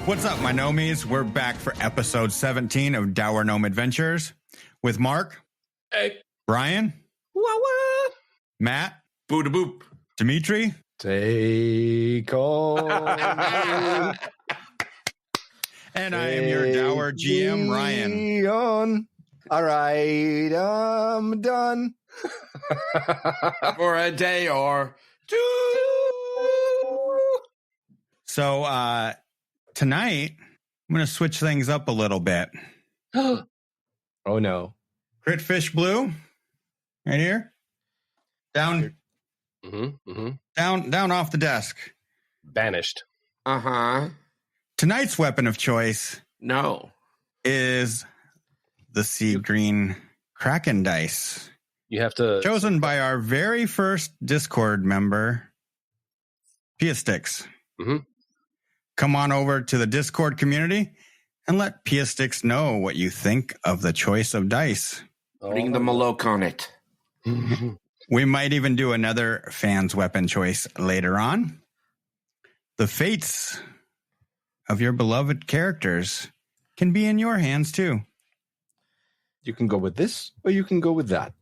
What's up, my gnomies? We're back for episode 17 of Dour Gnome Adventures with Mark, Hey, Brian, wah. Matt, Boo da boop. Dimitri, Take on. and I am your Dour GM, Ryan. On. All right, I'm done. For a day or two. So tonight, I'm going to switch things up a little bit. Oh, no. Crit Fish Blue, right here. Down off the desk. Banished. Uh-huh. Tonight's weapon of choice No. is the sea green Kraken dice, You have to... chosen by our very first Discord member, Pia Sticks. Mhm. Come on over to the Discord community and let Pia Sticks know what you think of the choice of dice. Putting the Maloke on it. We might even do another fan's weapon choice later on. The fates of your beloved characters can be in your hands too. You can go with this, or you can go with that.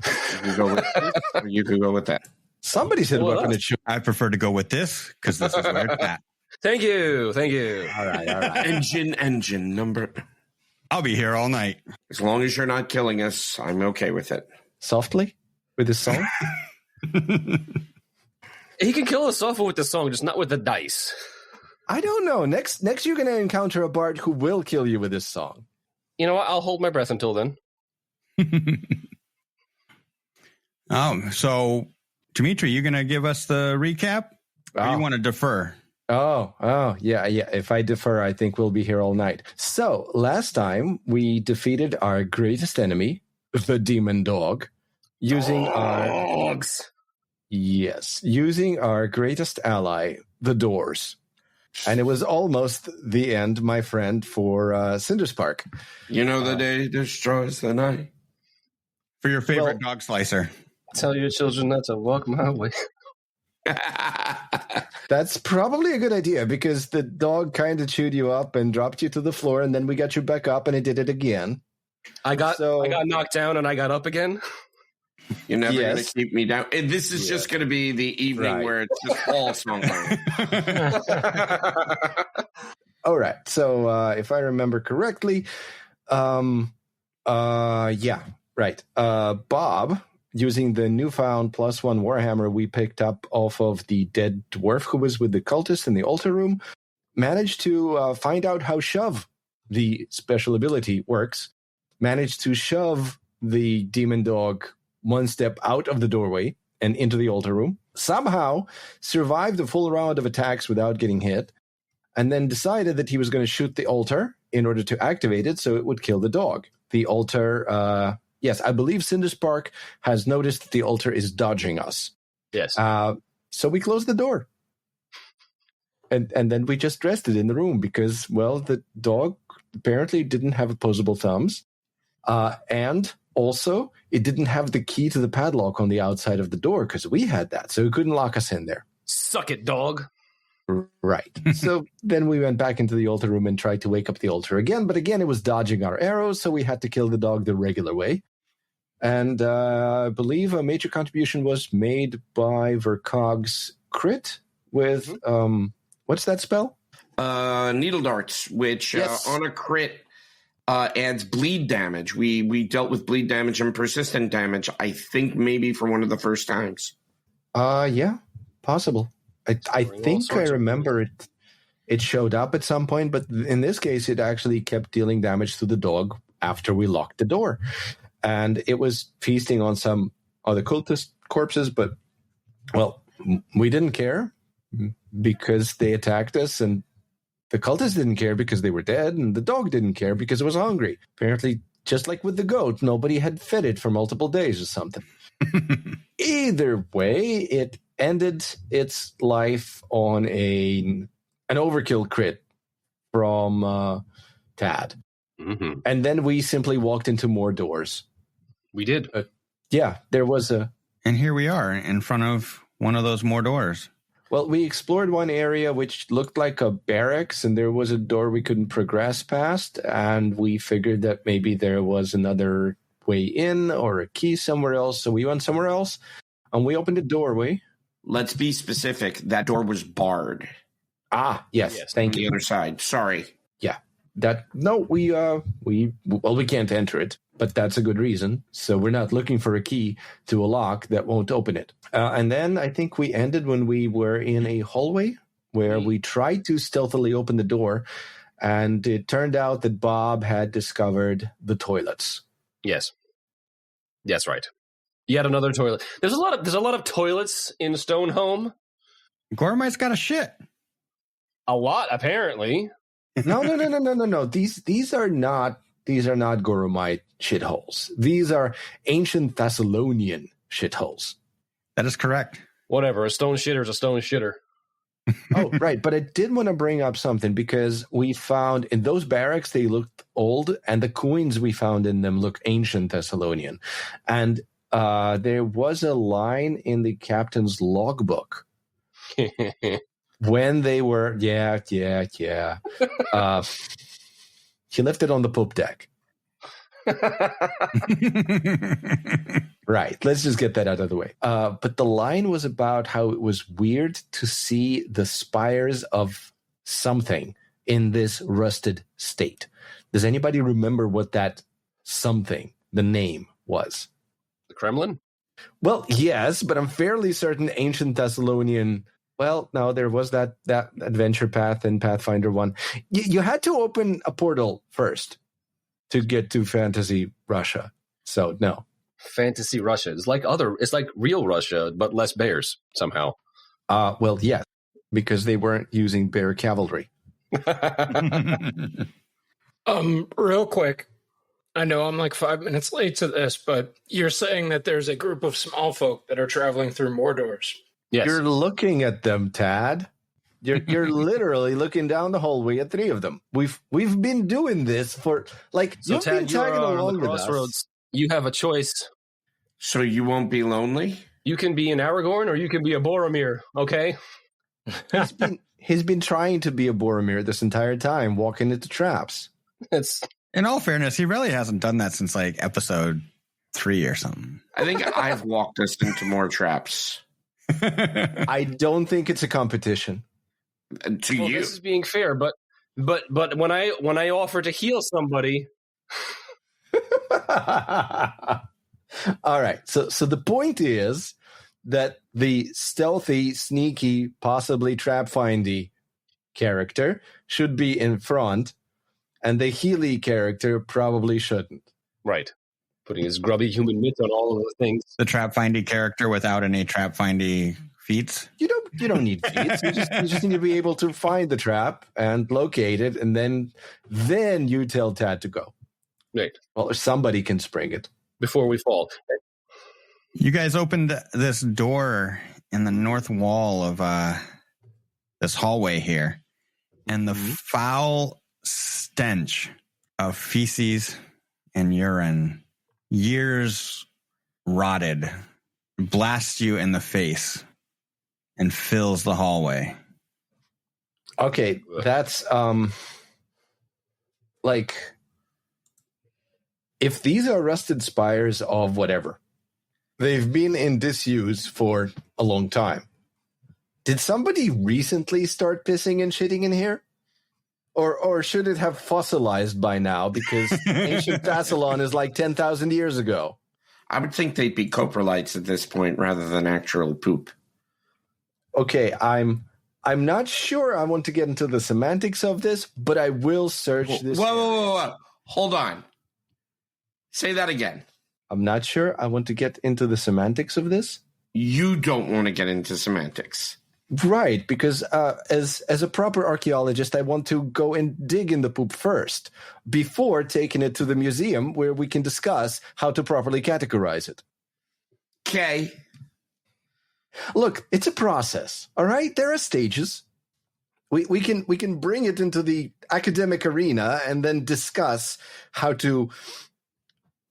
You can go with this, or you can go with that. Somebody said weapon of choice. I prefer to go with this because this is where it's at. Thank you. All right. Engine number. I'll be here all night. As long as you're not killing us, I'm okay with it. Softly, with this song. He can kill us off with the song, just not with the dice. I don't know. Next, you're going to encounter a bard who will kill you with this song. You know what? I'll hold my breath until then. So Dimitri, you going to give us the recap? Or you want to defer? Oh, yeah. If I defer, I think we'll be here all night. So last time we defeated our greatest enemy, the demon dog, using our greatest ally, the doors. And it was almost the end, my friend, for Cinderspark. You know the day destroys the night. For your favorite dog slicer. Tell your children not to walk my way. That's probably a good idea because the dog kind of chewed you up and dropped you to the floor, and then we got you back up, and it did it again. I got knocked down and I got up again. You're never going to keep me down. And this is just going to be the evening where it's just all songwriting. All right. So if I remember correctly, Bob, using the newfound +1 Warhammer we picked up off of the dead dwarf who was with the cultist in the altar room, managed to find out how shove, the special ability, works, managed to shove the demon dog one step out of the doorway and into the altar room, somehow survived the full round of attacks without getting hit, and then decided that he was going to shoot the altar in order to activate it so it would kill the dog. The altar... Yes, I believe Cinderspark has noticed that the altar is dodging us. Yes. So we closed the door. And then we just rested in the room because, well, the dog apparently didn't have opposable thumbs. And also, it didn't have the key to the padlock on the outside of the door because we had that. So it couldn't lock us in there. Suck it, dog. Right. So then we went back into the altar room and tried to wake up the altar again. But again, it was dodging our arrows. So we had to kill the dog the regular way. And I believe a major contribution was made by Vercog's crit with, what's that spell? Needle darts, which on a crit adds bleed damage. We dealt with bleed damage and persistent damage, I think maybe for one of the first times. Yeah, possible. I think I remember it showed up at some point, but in this case, it actually kept dealing damage to the dog after we locked the door. And it was feasting on some other cultist corpses, but, well, we didn't care because they attacked us, and the cultists didn't care because they were dead, and the dog didn't care because it was hungry. Apparently, just like with the goat, nobody had fed it for multiple days or something. Either way, it ended its life on an overkill crit from Tad. Mm-hmm. And then we simply walked into more doors. We did. Yeah, there was a... And here we are in front of one of those more doors. Well, we explored one area which looked like a barracks, and there was a door we couldn't progress past, and we figured that maybe there was another way in or a key somewhere else, so we went somewhere else, and we opened a doorway. Let's be specific. That door was barred. Ah, yes. Thank you. On the other side. Sorry. Yeah. We can't enter it, but that's a good reason. So we're not looking for a key to a lock that won't open it. And then I think we ended when we were in a hallway where we tried to stealthily open the door, and it turned out that Bob had discovered the toilets. Yes. That's right. Yet another toilet. There's a lot of toilets in Stonehome. Gormite's got a shit. A lot, apparently. No. These are not Goromite shitholes. These are ancient Thessalonian shitholes. That is correct. Whatever. A stone shitter is a stone shitter. Oh, right. But I did want to bring up something, because we found in those barracks, they looked old, and the coins we found in them look ancient Thessalonian. And there was a line in the captain's logbook when they were, he left it on the poop deck. Right. Let's just get that out of the way. But the line was about how it was weird to see the spires of something in this rusted state. Does anybody remember what that something, the name, was? The Kremlin? Well, yes, but I'm fairly certain ancient Thessalonian. Well, no, there was that adventure path in Pathfinder 1. You had to open a portal first to get to fantasy Russia. So, no. Fantasy Russia. It's like real Russia, but less bears, somehow. Well, yes, because they weren't using bear cavalry. Real quick. I know I'm like 5 minutes late to this, but you're saying that there's a group of small folk that are traveling through Mordors. Yes. You're looking at them, Tad. You're literally looking down the hallway at 3 of them. We've been doing this for So you've Tad, been tagging along with crossroads. us. You have a choice. So you won't be lonely? You can be an Aragorn or you can be a Boromir, okay? He's been trying to be a Boromir this entire time, walking into traps. In all fairness, he really hasn't done that since like episode 3 or something. I think I've walked us into more traps. I don't think it's a competition. To you. This is being fair, but when I offer to heal somebody. All right. So the point is that the stealthy, sneaky, possibly trap-findy character should be in front, and the Healy character probably shouldn't. Right. Putting his grubby human mitts on all of the things. The trap-findy character without any trap-findy feats? You don't need feats. You just need to be able to find the trap and locate it, and then you tell Tad to go. Right. Well, somebody can spring it. Before we fall. You guys opened this door in the north wall of this hallway here, and the foul stench of feces and urine, years rotted, blasts you in the face and fills the hallway. Okay, that's like, if these are rusted spires of whatever, they've been in disuse for a long time. Did somebody recently start pissing and shitting in here? Or should it have fossilized by now, because ancient Thassalon is like 10,000 years ago? I would think they'd be coprolites at this point rather than actual poop. Okay, I'm not sure I want to get into the semantics of this, but I will search this. Whoa. Hold on. Say that again. I'm not sure I want to get into the semantics of this. You don't want to get into semantics. Right, because as a proper archaeologist, I want to go and dig in the poop first before taking it to the museum where we can discuss how to properly categorize it. Okay. Look, it's a process, all right? There are stages. We can bring it into the academic arena and then discuss how to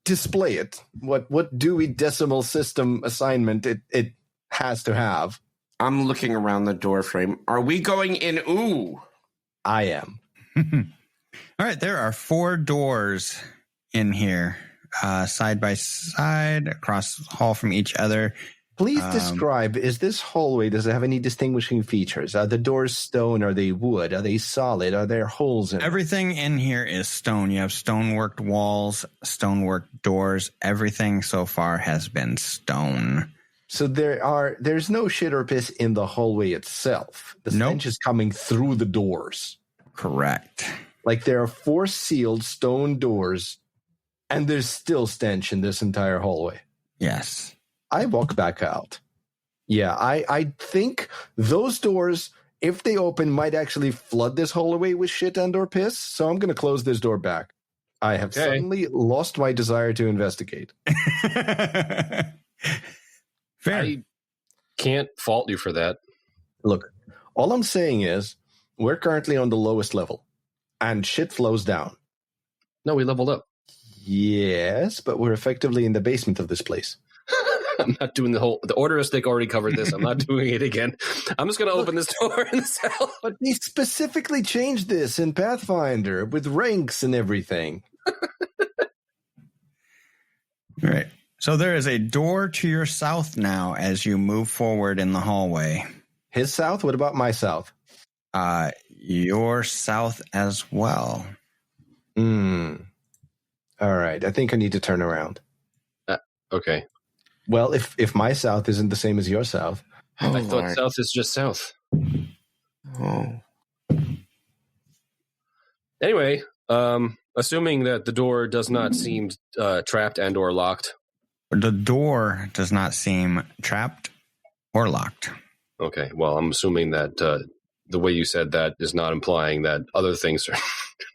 display it. What Dewey Decimal System assignment it has to have. I'm looking around the door frame. Are we going in? Ooh. I am. All right, there are 4 doors in here, side by side, across the hall from each other. Please describe, is this hallway, does it have any distinguishing features? Are the doors stone? Are they wood? Are they solid? Are there holes in them? Everything in here is stone. You have stoneworked walls, stoneworked doors. Everything so far has been stone. So there's no shit or piss in the hallway itself. The stench is coming through the doors. Correct. Like there are 4 sealed stone doors, and there's still stench in this entire hallway. Yes. I walk back out. Yeah, I think those doors, if they open, might actually flood this hallway with shit and or piss. So I'm going to close this door back. I have suddenly lost my desire to investigate. Fair. I can't fault you for that. Look, all I'm saying is we're currently on the lowest level, and shit flows down. No, we leveled up. Yes, but we're effectively in the basement of this place. I'm not doing the order stick already covered this. I'm not doing it again. I'm just going to open this door in the cell. But they specifically changed this in Pathfinder with ranks and everything. Right. So there is a door to your south now as you move forward in the hallway. His south? What about my south? Your south as well. All right. I think I need to turn around. Okay. Well, if my south isn't the same as your south. I thought south is just south. Oh. Anyway, assuming that the door does not seem trapped and or locked. The door does not seem trapped or locked. Okay, well, I'm assuming that the way you said that is not implying that other things are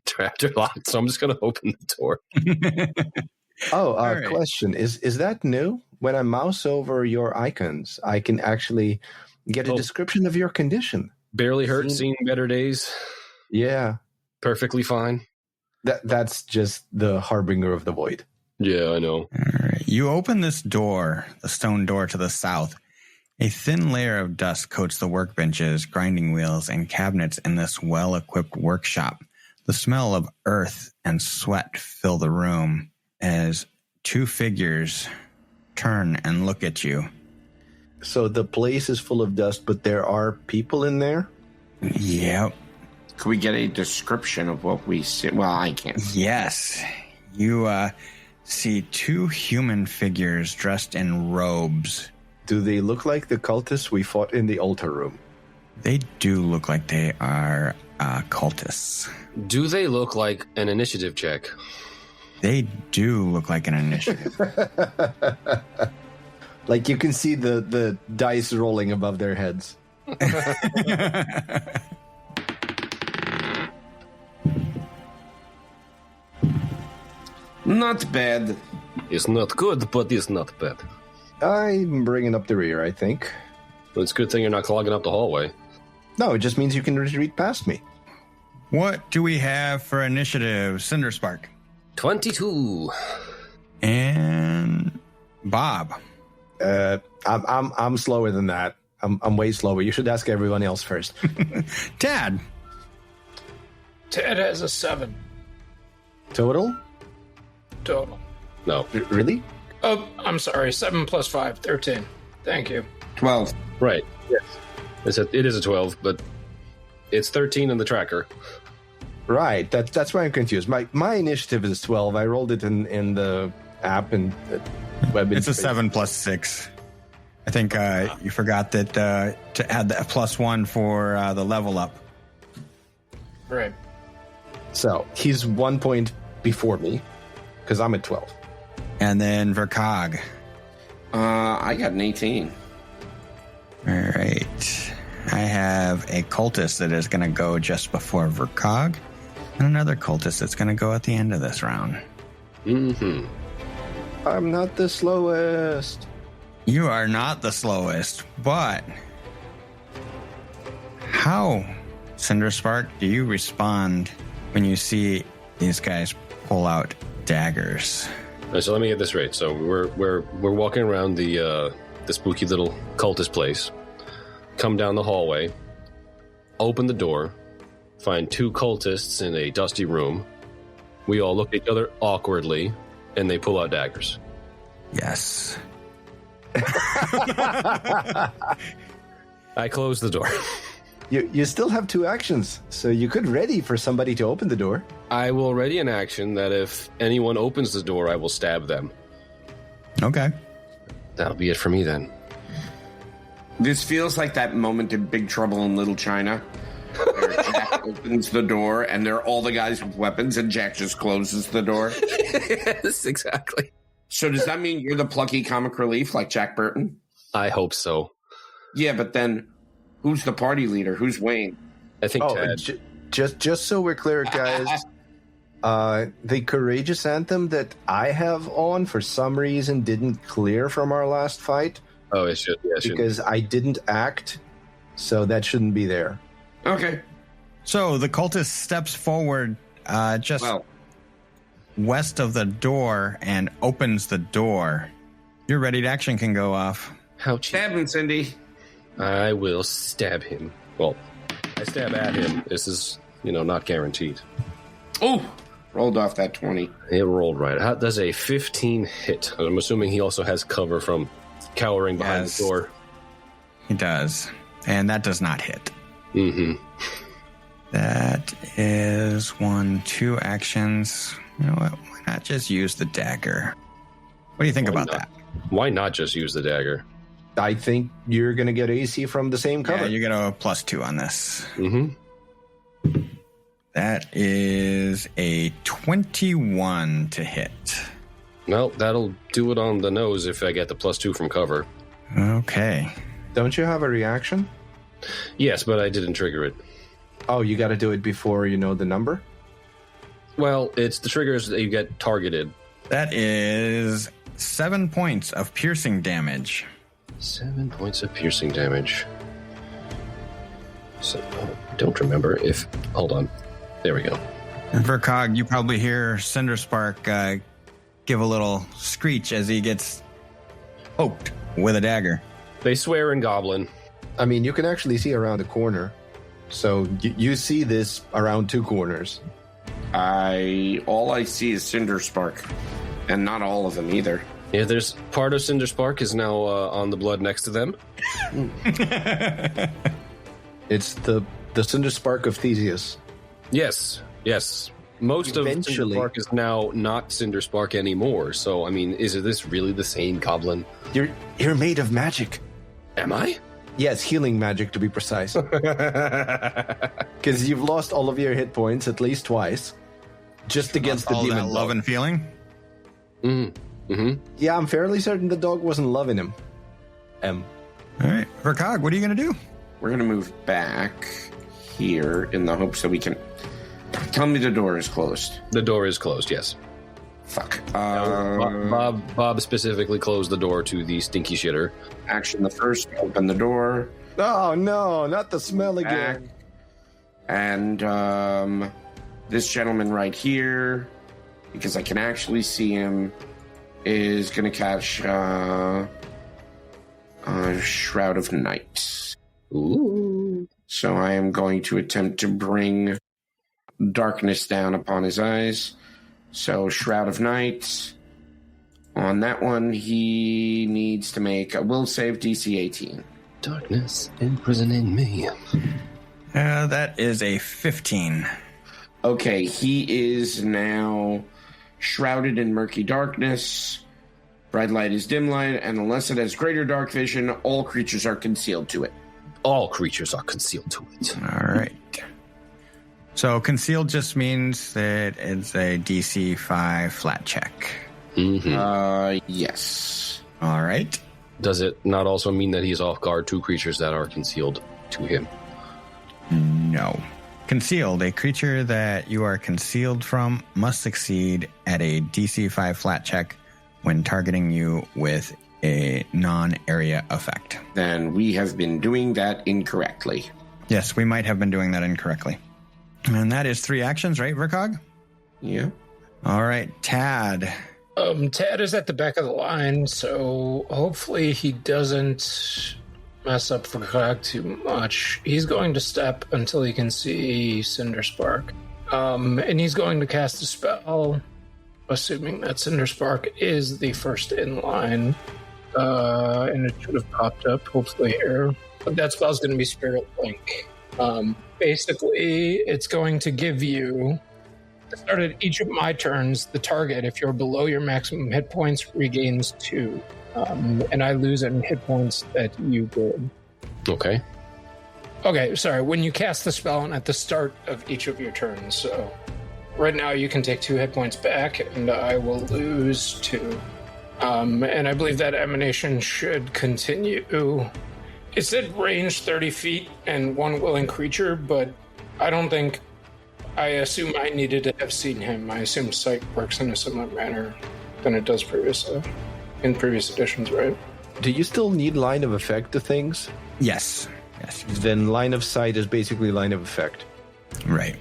trapped or locked, so I'm just going to open the door. Right. Question. Is that new? When I mouse over your icons, I can actually get a description of your condition. Barely hurt, seen better days. Yeah. Perfectly fine. That's just the harbinger of the void. Yeah, I know. All right. You open this door, the stone door to the south. A thin layer of dust coats the workbenches, grinding wheels, and cabinets in this well-equipped workshop. The smell of earth and sweat fill the room as 2 figures turn and look at you. So the place is full of dust, but there are people in there? Yep. Could we get a description of what we see? Well, I can't. Yes. You see 2 human figures dressed in robes. Do they look like the cultists we fought in the altar room? They do look like they are cultists. Do they look like an initiative check? They do look like an initiative. Like you can see the dice rolling above their heads. Not bad. It's not good, but it's not bad. I'm bringing up the rear, I think. Well, it's a good thing you're not clogging up the hallway. No, it just means you can retreat past me. What do we have for initiative, Cinderspark? 22. And Bob. I'm slower than that. I'm way slower. You should ask everyone else first. Tad. Ted has a 7 Total? No. Really? Oh, I'm sorry. 7 plus 5, 13. Thank you. 12. Right. Yes. It is a 12, but it's 13 in the tracker. Right. That's why I'm confused. My initiative is 12. I rolled it in the app and web. It's a 7 plus 6. I think you forgot that to add the +1 for the level up. Right. So he's 1 point before me because I'm at 12. And then Verkog. I got an 18. All right. I have a cultist that is going to go just before Verkog, and another cultist that's going to go at the end of this round. Mm-hmm. I'm not the slowest. You are not the slowest, but how, Cinderspark, do you respond when you see these guys pull out daggers? So let me get this right. So we're walking around the spooky little cultist place. come down the hallway, open the door, find 2 cultists in a dusty room. We all look at each other awkwardly, and they pull out daggers. Yes. I close the door. You still have 2 actions, so you could ready for somebody to open the door. I will ready an action that if anyone opens the door, I will stab them. Okay. That'll be it for me then. This feels like that moment in Big Trouble in Little China, where Jack opens the door and they're all the guys with weapons, and Jack just closes the door. Yes, exactly. So does that mean you're the plucky comic relief like Jack Burton? I hope so. Yeah, but then who's the party leader? Who's Wayne? I think Ted. Just so we're clear, guys. The Courageous Anthem that I have on, for some reason, didn't clear from our last fight. Oh, it should. Yeah, it should. Because I didn't act, so that shouldn't be there. Okay. So the cultist steps forward just west of the door and opens the door. Your ready action can go off. How cheap. Stab him, Cindy. I will stab him. Well, I stab at him. This is, not guaranteed. Oh, rolled off that 20. It rolled right. How does a 15 hit? I'm assuming he also has cover from cowering behind the door. He does. And that does not hit. Mm-hmm. That is 1, 2 actions. You know what? Why not just use the dagger? What do you think about that? Why not just use the dagger? I think you're going to get AC from the same cover. Yeah, you get a +2 on this. Mm-hmm. That is a 21 to hit. Well, that'll do it on the nose if I get the +2 from cover. Okay. Don't you have a reaction? Yes, but I didn't trigger it. Oh, you got to do it before you know the number? Well, it's the triggers that you get targeted. That is 7 points of piercing damage. 7 points of piercing damage. So, I don't remember if... Hold on. There we go. And for Cog, you probably hear Cinderspark give a little screech as he gets poked with a dagger. They swear in Goblin. I mean, you can actually see around the corner. So you see this around 2 corners. All I see is Cinderspark, and not all of them either. Yeah, there's part of Cinderspark is now on the blood next to them. It's the Cinderspark of Theseus. Yes. Most Eventually. of Cinderspark is now not Cinderspark anymore. So, I mean, is this really the same goblin? You're made of magic. Am I? Yes, healing magic to be precise. Because you've lost all of your hit points at least twice. Just against the all demon that love and feeling. Mm-hmm. Yeah, I'm fairly certain the dog wasn't loving him. All right. For Cog, what are you going to do? We're going to move back here in the hopes that we can... Tell me the door is closed. The door is closed, yes. Fuck. Bob specifically closed the door to the stinky shitter. Action the first, open the door. Oh, no, not the smell again. And this gentleman right here, because I can actually see him, is going to catch Shroud of Night. Ooh. So I am going to attempt to bring darkness down upon his eyes. So Shroud of Night. On that one, he needs to make a will save DC 18. Darkness imprisoning me. That is a 15. Okay, he is now shrouded in murky darkness. Bright light is dim light, and unless it has greater dark vision, all creatures are concealed to it. All creatures are concealed to it. All right. So concealed just means that it's a DC 5 flat check. Mm-hmm. Yes. All right. Does it not also mean that he's off guard to creatures that are concealed to him? No. Concealed, a creature that you are concealed from must succeed at a DC 5 flat check when targeting you with a non-area effect. Then we have been doing that incorrectly. Yes, we might have been doing that incorrectly. And that is 3 actions, right, Vercog? Yeah. All right, Tad. Tad is at the back of the line, so hopefully he doesn't mess up for Krag too much, he's going to step until he can see Cinderspark. And he's going to cast a spell, assuming that Cinderspark is the first in line. And it should have popped up, hopefully here. But that spell's going to be Spirit Link. Basically, it's going to give you, at the start of each of my turns, the target, if you're below your maximum hit points, regains 2. And I lose any hit points that you gain. Okay. Okay, sorry. When you cast the spell and at the start of each of your turns, so right now you can take 2 hit points back, and I will lose 2. And I believe that emanation should continue. It said range 30 feet and 1 willing creature, but I don't think. I assume I needed to have seen him. I assume sight works in a similar manner than it does previously in previous editions, right? Do you still need line of effect to things? Yes. Then line of sight is basically line of effect. Right.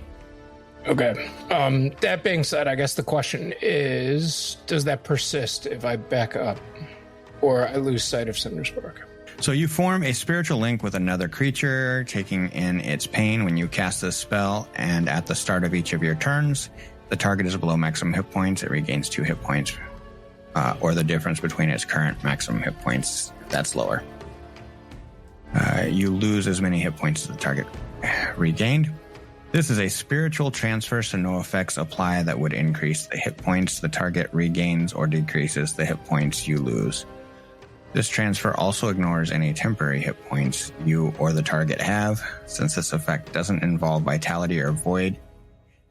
Okay. That being said, I guess the question is, does that persist if I back up or I lose sight of Cinderspark? So you form a spiritual link with another creature, taking in its pain when you cast this spell, and at the start of each of your turns, the target is below maximum hit points. It regains 2 hit points, or the difference between its current maximum hit points. That's lower. You lose as many hit points as the target regained. This is a spiritual transfer, so no effects apply that would increase the hit points the target regains or decreases the hit points you lose. This transfer also ignores any temporary hit points you or the target have. Since this effect doesn't involve vitality or void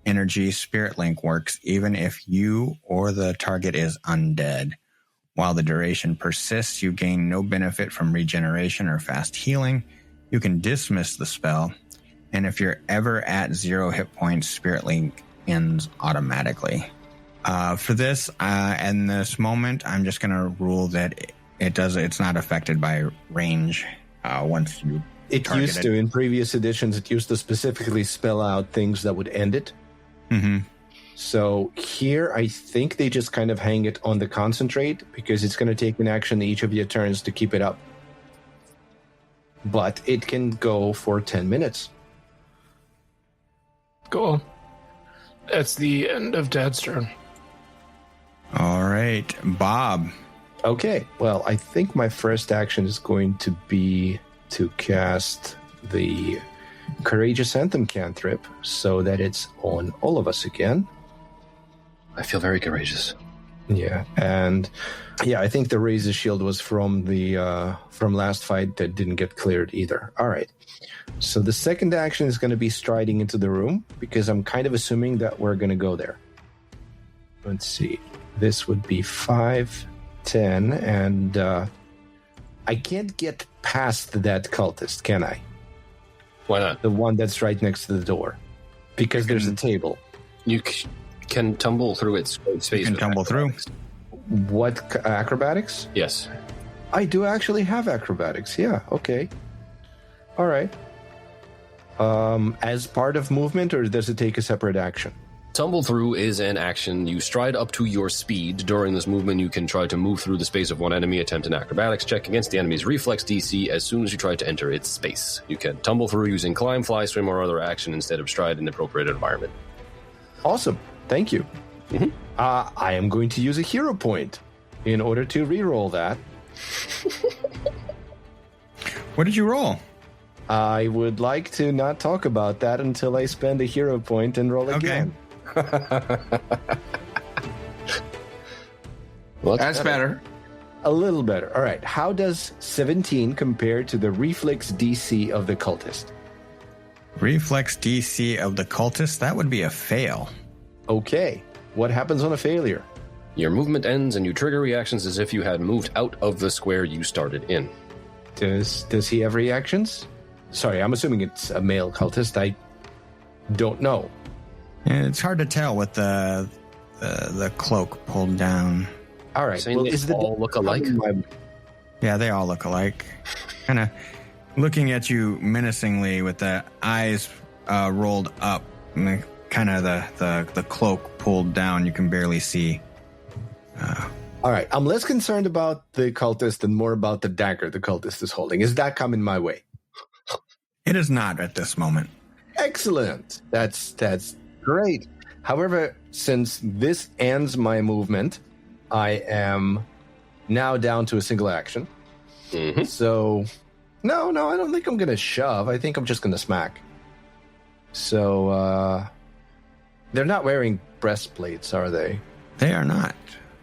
energy, Spirit Link works even if you or the target is undead. While the duration persists, you gain no benefit from regeneration or fast healing. You can dismiss the spell, and if you're ever at 0 hit points, Spirit Link ends automatically. For this, in this moment, I'm just going to rule that it's not affected by range once you target it. Used to, in previous editions, it used to specifically spell out things that would end it. Mm-hmm. So here, I think they just kind of hang it on the concentrate because it's going to take an action each of your turns to keep it up. But it can go for 10 minutes. Cool. That's the end of Dad's turn. All right, Bob. Okay, well, I think my first action is going to be to cast the Courageous Anthem cantrip so that it's on all of us again. I feel very courageous. Yeah, and I think the Razor Shield was from the from last fight that didn't get cleared either. All right, so the second action is going to be striding into the room because I'm kind of assuming that we're going to go there. Let's see, this would be 5, 10, and I can't get past that cultist, can I? Why not? The one that's right next to the door, because there's a table. You can tumble through its space. You can tumble through. What, acrobatics? Yes. I do actually have acrobatics. Yeah. Okay. All right. As part of movement, or does it take a separate action? Tumble through is an action. You stride up to your speed. During this movement, you can try to move through the space of one enemy, attempt an acrobatics check against the enemy's reflex DC as soon as you try to enter its space. You can tumble through using climb, fly, swim, or other action instead of stride in the appropriate environment. Awesome. Thank you. Mm-hmm. I am going to use a hero point in order to re-roll that. What did you roll? I would like to not talk about that until I spend a hero point and roll again. Well, that's better. A little better. All right. How does 17 compare to the reflex DC of the cultist? Reflex DC of the cultist? That would be a fail. Okay. What happens on a failure? Your movement ends and you trigger reactions as if you had moved out of the square you started in. Does he have reactions? Sorry, I'm assuming it's a male cultist. I don't know. It's hard to tell with the cloak pulled down. All right. Well, is they all look alike? Yeah, they all look alike. Kind of looking at you menacingly with the eyes rolled up, and kind of the cloak pulled down. You can barely see All right. I'm less concerned about the cultist and more about the dagger the cultist is holding. Is that coming my way? It is not at this moment. Excellent. That's great. However, since this ends my movement, I am now down to a single action. Mm-hmm. So, no, I don't think I'm going to shove. I think I'm just going to smack. So, they're not wearing breastplates, are they? They are not.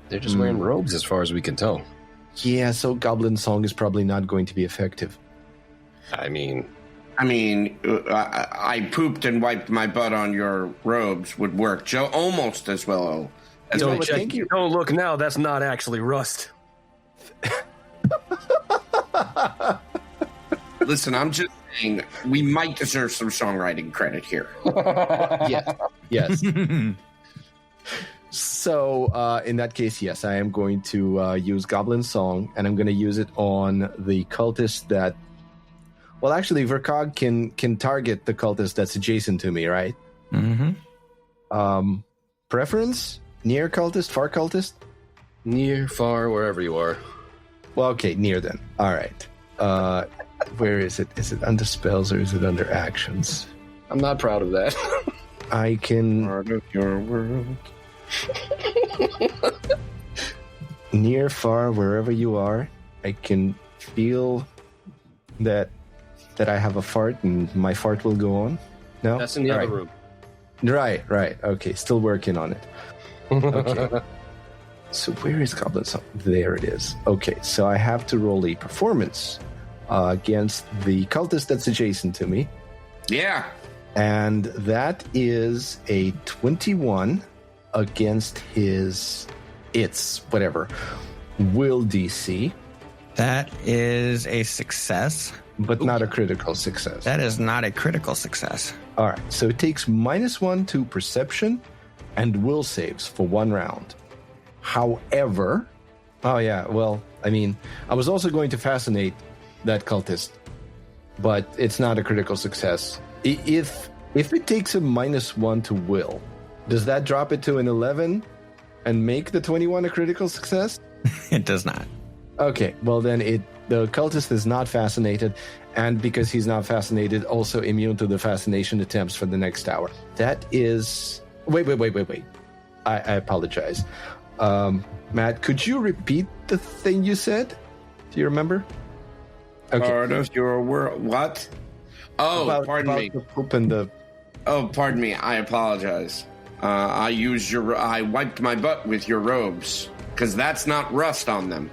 They're just wearing robes as far as we can tell. Yeah, so Goblin Song is probably not going to be effective. I mean, I pooped and wiped my butt on your robes would work almost as well as Don't check. Don't look now. That's not actually rust. Listen, I'm just saying we might deserve some songwriting credit here. Yes. So, in that case, yes, I am going to use Goblin Song, and I'm going to use it on the cultist that... Well, actually, Verkog can target the cultist that's adjacent to me, right? Mm-hmm. Preference? Near cultist? Far cultist? Near, far, wherever you are. Well, okay, near then. All right. Where is it? Is it under spells or is it under actions? I'm not proud of that. I can... Part of your world. Near, far, wherever you are, I can feel that I have a fart and my fart will go on. No? That's in the other room. Right. Okay, still working on it. Okay. So where is Goblin Song? There it is. Okay, so I have to roll a performance against the cultist that's adjacent to me. Yeah. And that is a 21 against its will DC. That is a success. But not a critical success. That is not a critical success. All right, so it takes -1 to perception and will saves for 1 round. However, I was also going to fascinate that cultist, but it's not a critical success. If it takes a -1 to will, does that drop it to an 11 and make the 21 a critical success? It does not. Okay, well then the cultist is not fascinated, and because he's not fascinated, also immune to the fascination attempts for the next hour. That is... Wait. I apologize. Matt, could you repeat the thing you said? Do you remember? Okay. Part of your world. What? Oh, pardon me. The poop and the... Oh, pardon me. I apologize. I wiped my butt with your robes, because that's not rust on them.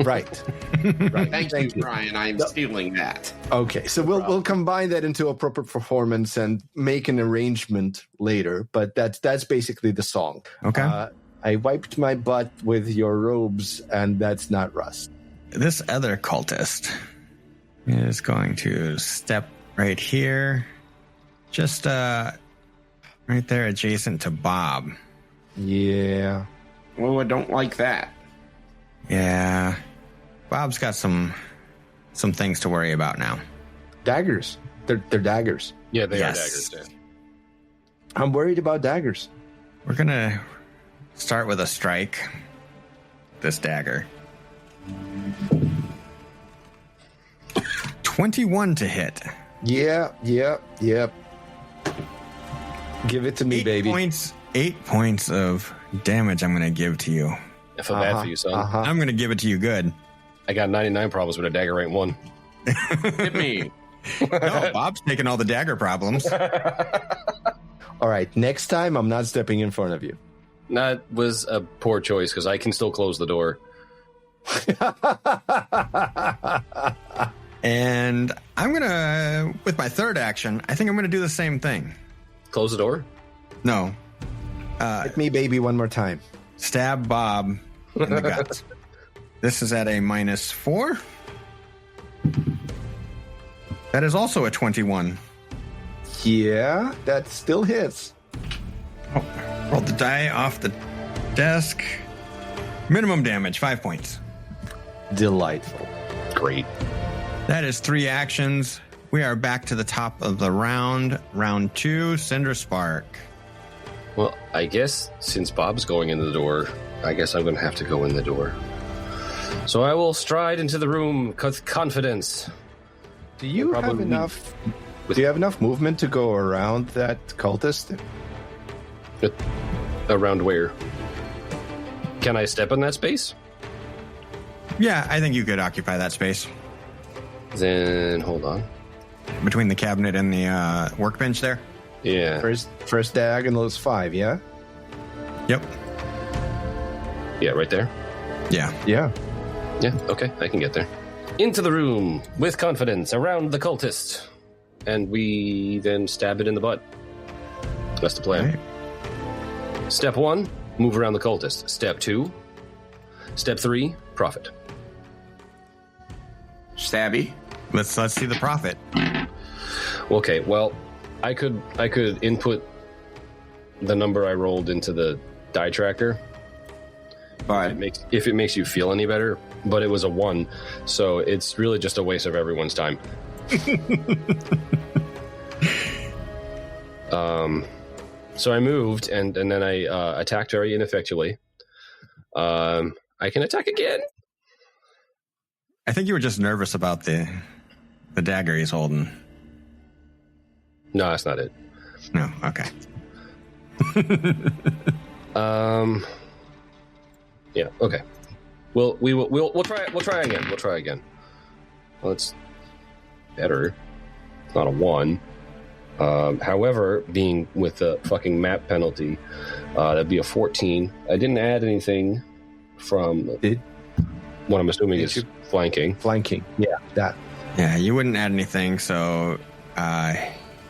Right. Thank you, Brian. I'm stealing that. Okay, so we'll combine that into a proper performance and make an arrangement later. But that's basically the song. Okay. I wiped my butt with your robes, and that's not rust. This other cultist is going to step right here, just right there adjacent to Bob. Yeah. Oh, I don't like that. Yeah. Bob's got some things to worry about now. Daggers. They're daggers. Yeah, they Yes. are daggers. Yeah. I'm worried about daggers. We're going to start with a strike. This dagger. 21 to hit. Yeah. Give it to me, baby. 8 points of damage I'm going to give to you. I feel bad for you, son. I'm going to give it to you good. I got 99 problems with a dagger ain't one. Hit me. No, Bob's taking all the dagger problems. All right, next time I'm not stepping in front of you. That was a poor choice because I can still close the door. And I'm going to, with my third action, I think I'm going to do the same thing. Close the door? No. Hit me, baby, one more time. Stab Bob in the guts. This is at a -4. That is also a 21. Yeah, that still hits. Oh, rolled the die off the desk. Minimum damage, 5 points. Delightful. Great. That is 3 actions. We are back to the top of the round. Round 2, Cinder Spark. Well, I guess since Bob's going into the door, I guess I'm going to have to go in the door. So I will stride into the room with confidence. Do you have enough? Do you have enough movement to go around that cultist? Around where? Can I step in that space? Yeah, I think you could occupy that space. Then, hold on. Between the cabinet and the workbench there? Yeah. First diagonal is 5, yeah? Yep. Yeah, right there? Yeah. Yeah. Yeah, okay, I can get there. Into the room, with confidence, around the cultist. And we then stab it in the butt. That's the plan. Right. Step 1, move around the cultist. Step 2, Step 3, profit. Stabby. Let's see the profit. Okay, well, I could input the number I rolled into the die tracker. But If it makes you feel any better, but it was a 1, so it's really just a waste of everyone's time. So I moved, and then I attacked very ineffectually. I can attack again. I think you were just nervous about the dagger he's holding. No, that's not it. No, okay. Yeah, okay. We'll try again. Well, it's better. It's not a 1. However, being with the fucking map penalty, that'd be a 14. I didn't add anything from what I'm assuming is flanking. Flanking. Yeah, that. Yeah, you wouldn't add anything, so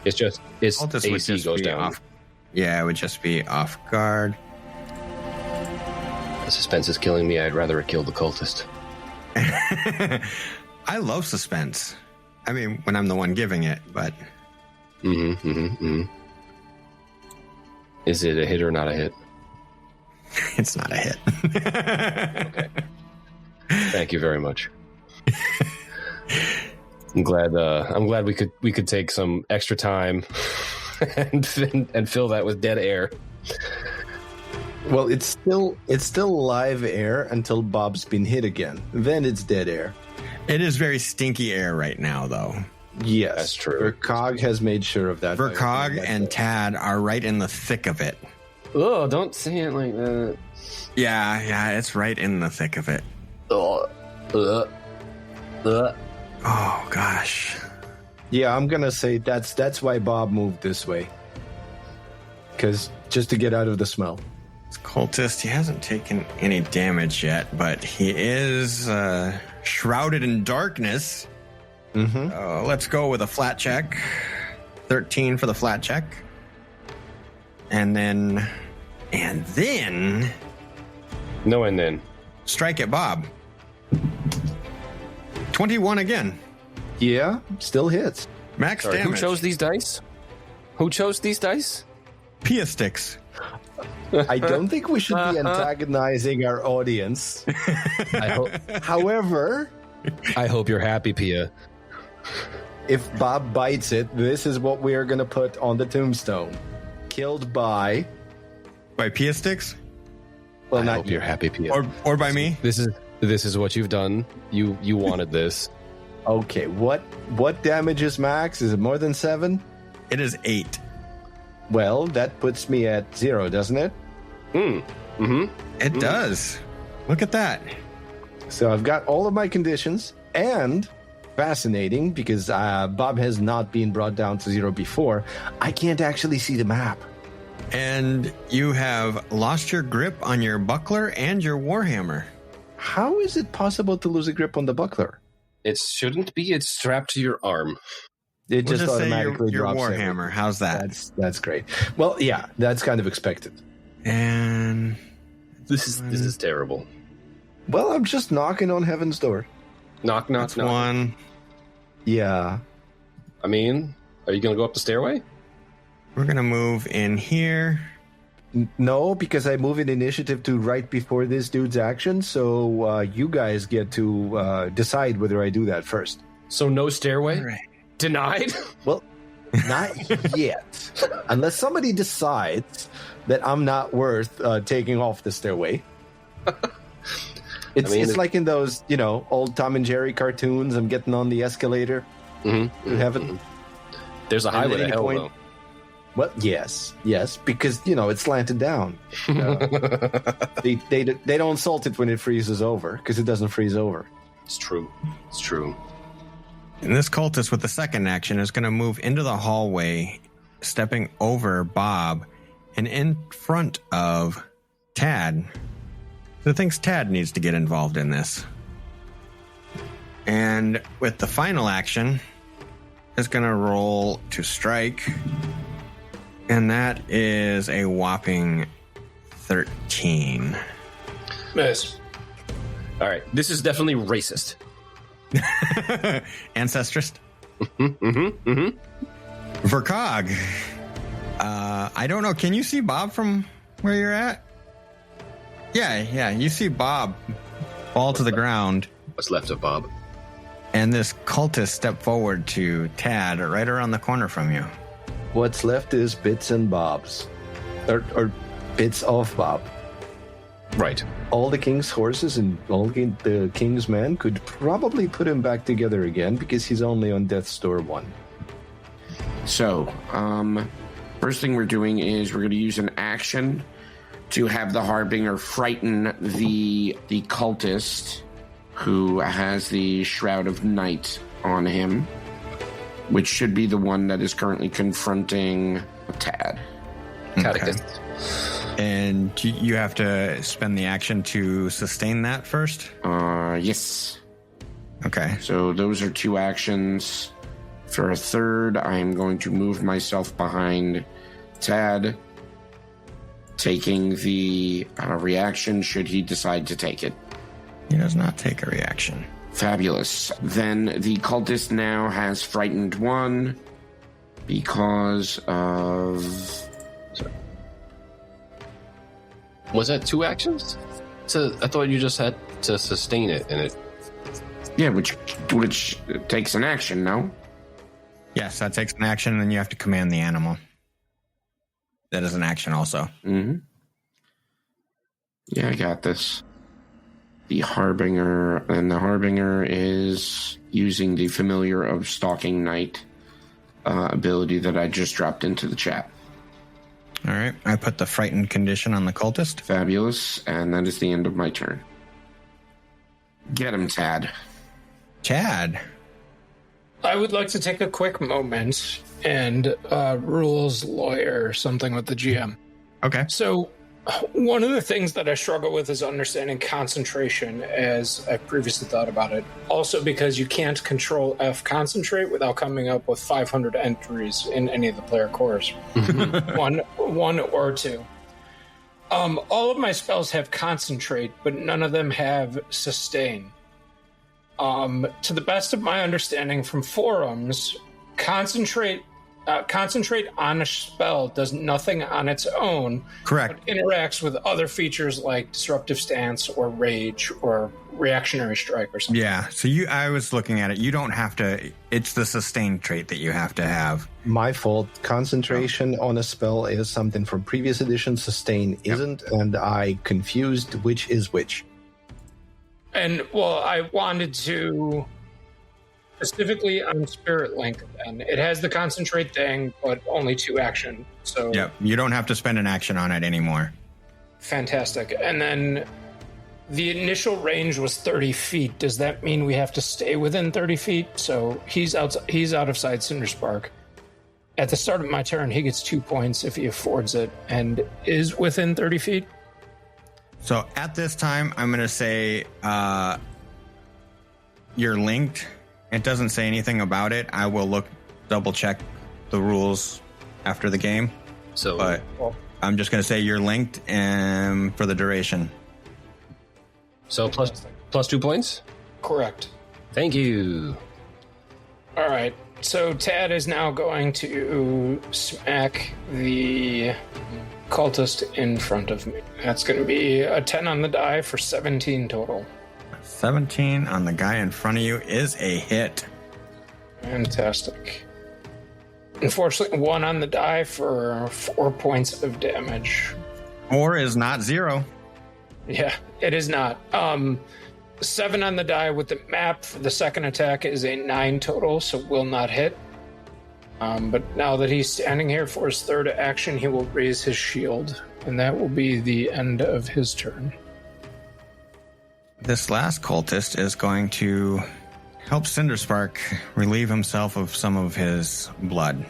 It's AC goes down. Off. Yeah, it would just be off guard. The suspense is killing me. I'd rather it kill the cultist. I love suspense. I mean, when I'm the one giving it, but... Is it a hit or not a hit? It's not a hit. Okay. Thank you very much. I'm glad we could take some extra time and fill that with dead air. Well, it's still live air until Bob's been hit again. Then it's dead air. It is very stinky air right now, though. Yes, that's true. Vercog has made sure of that. Vercog and Tad are right in the thick of it. Oh, don't say it like that. Yeah, it's right in the thick of it. Oh, gosh. Yeah, I'm gonna say that's why Bob moved this way. Because just to get out of the smell. This cultist, he hasn't taken any damage yet, but he is shrouded in darkness. Mm-hmm. Let's go with a flat check. 13 for the flat check. And then... No, and then. Strike at Bob. 21 again. Yeah, still hits. Max Sorry, damage. who chose these dice? Pia sticks. I don't think we should be antagonizing our audience. However, I hope you're happy, Pia. if Bob bites it, this is what we are going to put on the tombstone. Killed by... By Pia sticks? Well, I not hope you're happy, Pia. Or by me? This is what you've done. You wanted this. Okay, what damage is max? Is it more than 7? It is 8. Well, that puts me at 0, doesn't it? It does. Look at that. So I've got all of my conditions, and fascinating, because Bob has not been brought down to 0 before, I can't actually see the map. And you have lost your grip on your buckler and your warhammer. How is it possible to lose a grip on the buckler? It shouldn't be. It's strapped to your arm. It We'll just say automatically your drops warhammer. everything. How's that? That's great. Well, yeah, that's kind of expected. And This is terrible. Well, I'm just knocking on heaven's door. Knock, knock, that's knock. 1. Yeah. I mean, are you going to go up the stairway? We're going to move in here. No, because I move in initiative to right before this dude's action, so you guys get to decide whether I do that first. So no stairway? All right. Denied? Well, not yet. Unless somebody decides that I'm not worth taking off the stairway. It's like in those, old Tom and Jerry cartoons. I'm getting on the escalator to heaven. There's a highway to hell, though. Well, yes, because it's slanted down. They don't salt it when it freezes over because it doesn't freeze over. It's true. And this cultist with the second action is going to move into the hallway, stepping over Bob and in front of Tad. So thinks Tad needs to get involved in this. And with the final action, is going to roll to strike. And that is a whopping 13. Miss. All right. This is definitely racist. Ancestrist. Vercog. I don't know. Can you see Bob from where you're at? Yeah. You see Bob fall to the ground. What's left of Bob? And this cultist step forward to Tad right around the corner from you. What's left is bits and bobs. Or bits of Bob. Right. All the king's horses and all the king's men could probably put him back together again because he's only on death's door 1. So, first thing we're doing is we're going to use an action to have the Harbinger frighten the cultist who has the Shroud of Night on him, which should be the one that is currently confronting Tad. Catechist. And you have to spend the action to sustain that first? Yes. Okay. So those are 2 actions. For a third, I am going to move myself behind Tad, taking the reaction should he decide to take it. He does not take a reaction. Fabulous. Then the cultist now has frightened 1 because of... Sorry. Was that 2 actions? I thought you just had to sustain it, and it... Yeah, which takes an action, no? Yes, that takes an action, and then you have to command the animal. That is an action also. Mm-hmm. Yeah, I got this. The Harbinger, and the Harbinger is using the Familiar of Stalking Night ability that I just dropped into the chat. All right, I put the frightened condition on the cultist. Fabulous, and that is the end of my turn. Get him, Tad. Chad. I would like to take a quick moment and rules lawyer something with the GM. Okay. So one of the things that I struggle with is understanding concentration, as I've previously thought about it. Also because you can't control F concentrate without coming up with 500 entries in any of the player cores. one or 2. All of my spells have concentrate, but none of them have sustain. To the best of my understanding from forums, concentrate on a spell does nothing on its own. Correct. But interacts with other features like disruptive stance or rage or reactionary strike or something. Yeah. So I was looking at it. You don't have to. It's the sustain trait that you have to have. My fault. Concentration on a spell is something from previous editions. Sustain isn't, and I confused which is which. And, well, I wanted to specifically on Spirit Link, and it has the concentrate thing, but only 2 action. So Yep. You don't have to spend an action on it anymore. Fantastic. And then the initial range was 30 feet. Does that mean we have to stay within 30 feet? So he's out of sight, Cinderspark. At the start of my turn, he gets 2 points if he affords it and is within 30 feet. So at this time, I'm going to say you're linked. It doesn't say anything about it. I will double check the rules after the game. But I'm just going to say you're linked for the duration. So plus 2 points? Correct. Thank you. All right. So Tad is now going to smack the cultist in front of me. That's going to be a 10 on the die for 17 total. 17 on the guy in front of you is a hit. Fantastic. Unfortunately, 1 on the die for 4 points of damage. 4 is not 0. Yeah, it is not. 7 on the die with the map for the second attack is a 9 total, so will not hit. But now that he's standing here for his third action, he will raise his shield, and that will be the end of his turn. This last cultist is going to help Cinderspark relieve himself of some of his blood.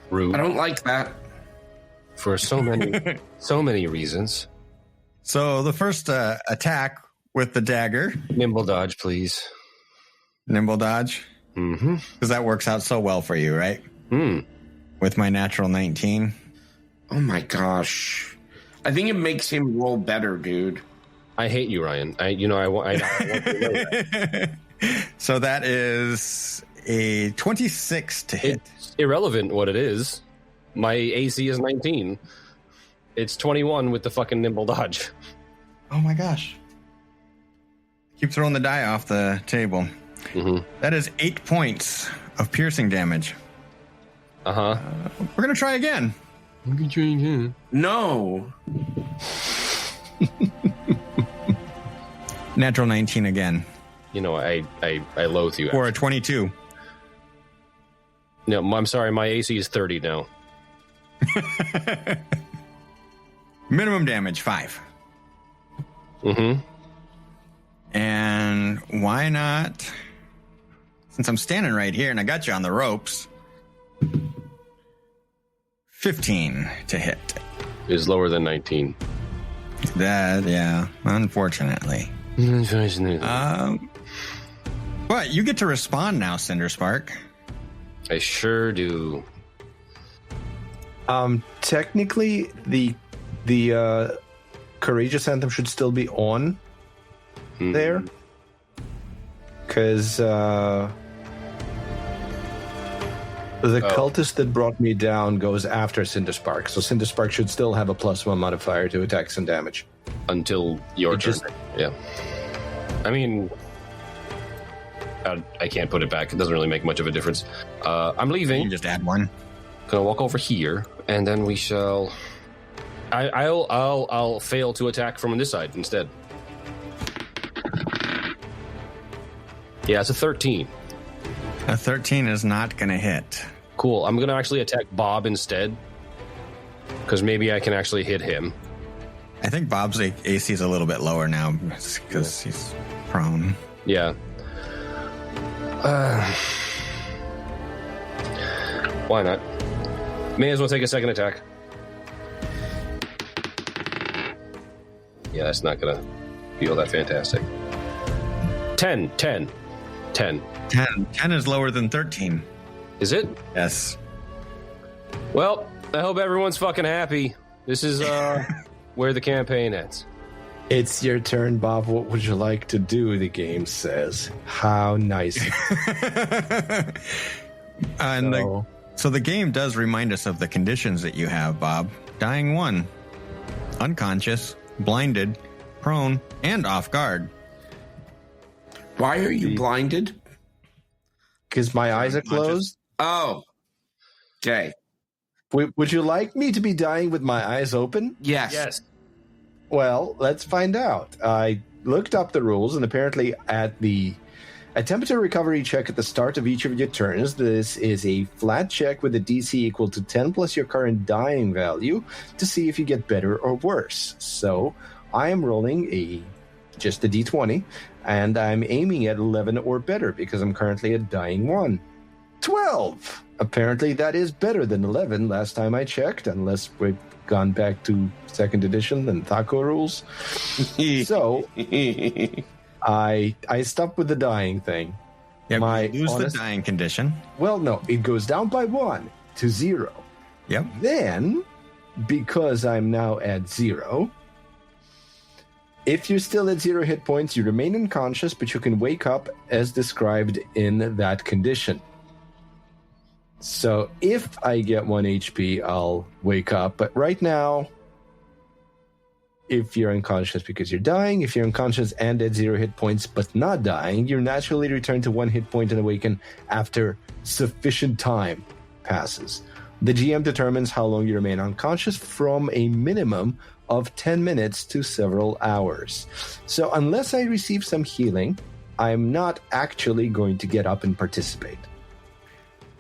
Rude. I don't like that. For so many reasons. So the first attack with the dagger. Nimble dodge, please. Nimble dodge? Mm-hmm. Because that works out so well for you, right? Mm. With my natural 19. Oh my gosh. I think it makes him roll better, dude. I hate you, Ryan. I want to know that. So that is a 26 to hit. It's irrelevant what it is. My AC is 19. It's 21 with the fucking nimble dodge. Oh my gosh. Keep throwing the die off the table. Mm-hmm. That is 8 points of piercing damage. Uh-huh. We're going to try again. No. Natural 19 again. You know, I loathe you. Or a 22. No, I'm sorry. My AC is 30 now. Minimum damage, 5. Mm-hmm. And why not? Since I'm standing right here and I got you on the ropes, 15 to hit. Is lower than 19. That, yeah, unfortunately. But you get to respond now, Cinderspark. I sure do. Technically, the Courageous Anthem should still be on there. Because the cultist that brought me down goes after Cinderspark. So Cinderspark should still have a +1 modifier to attacks and damage. Until your turn. Yeah. I mean, I can't put it back. It doesn't really make much of a difference. I'm leaving. You can just add 1. Gonna walk over here, and then we shall. I'll fail to attack from this side instead. Yeah, it's a 13. A 13 is not going to hit. Cool. I'm gonna actually attack Bob instead, because maybe I can actually hit him. I think Bob's AC is a little bit lower now because he's prone. Yeah. Why not? May as well take a second attack. Yeah, that's not gonna feel that fantastic. 10. 10 is lower than 13. Is it? Yes. Well, I hope everyone's fucking happy. This is where the campaign ends. It's your turn, Bob. What would you like to do? The game says. How nice. So the game does remind us of the conditions that you have, Bob. Dying 1, unconscious, blinded, prone, and off guard. Why are you blinded? Because my eyes are closed. Oh. Okay. Would you like me to be dying with my eyes open? Yes. Well, let's find out. I looked up the rules, and apparently at the attempt a recovery check at the start of each of your turns, this is a flat check with a DC equal to 10 plus your current dying value to see if you get better or worse. So I am rolling just a D20, and I'm aiming at 11 or better because I'm currently at dying 1. 12! Apparently that is better than 11 last time I checked, unless we've gone back to 2nd edition and Thaco rules. So I stopped with the dying thing. Yeah, you lose the dying condition. Well, no, it goes down by 1 to 0. Yep. Then, because I'm now at 0, if you're still at 0 hit points, you remain unconscious, but you can wake up as described in that condition. So if I get 1 HP, I'll wake up. But right now, if you're unconscious because you're dying, if you're unconscious and at 0 hit points but not dying, you naturally return to 1 hit point and awaken after sufficient time passes. The GM determines how long you remain unconscious from a minimum of 10 minutes to several hours. So unless I receive some healing, I'm not actually going to get up and participate.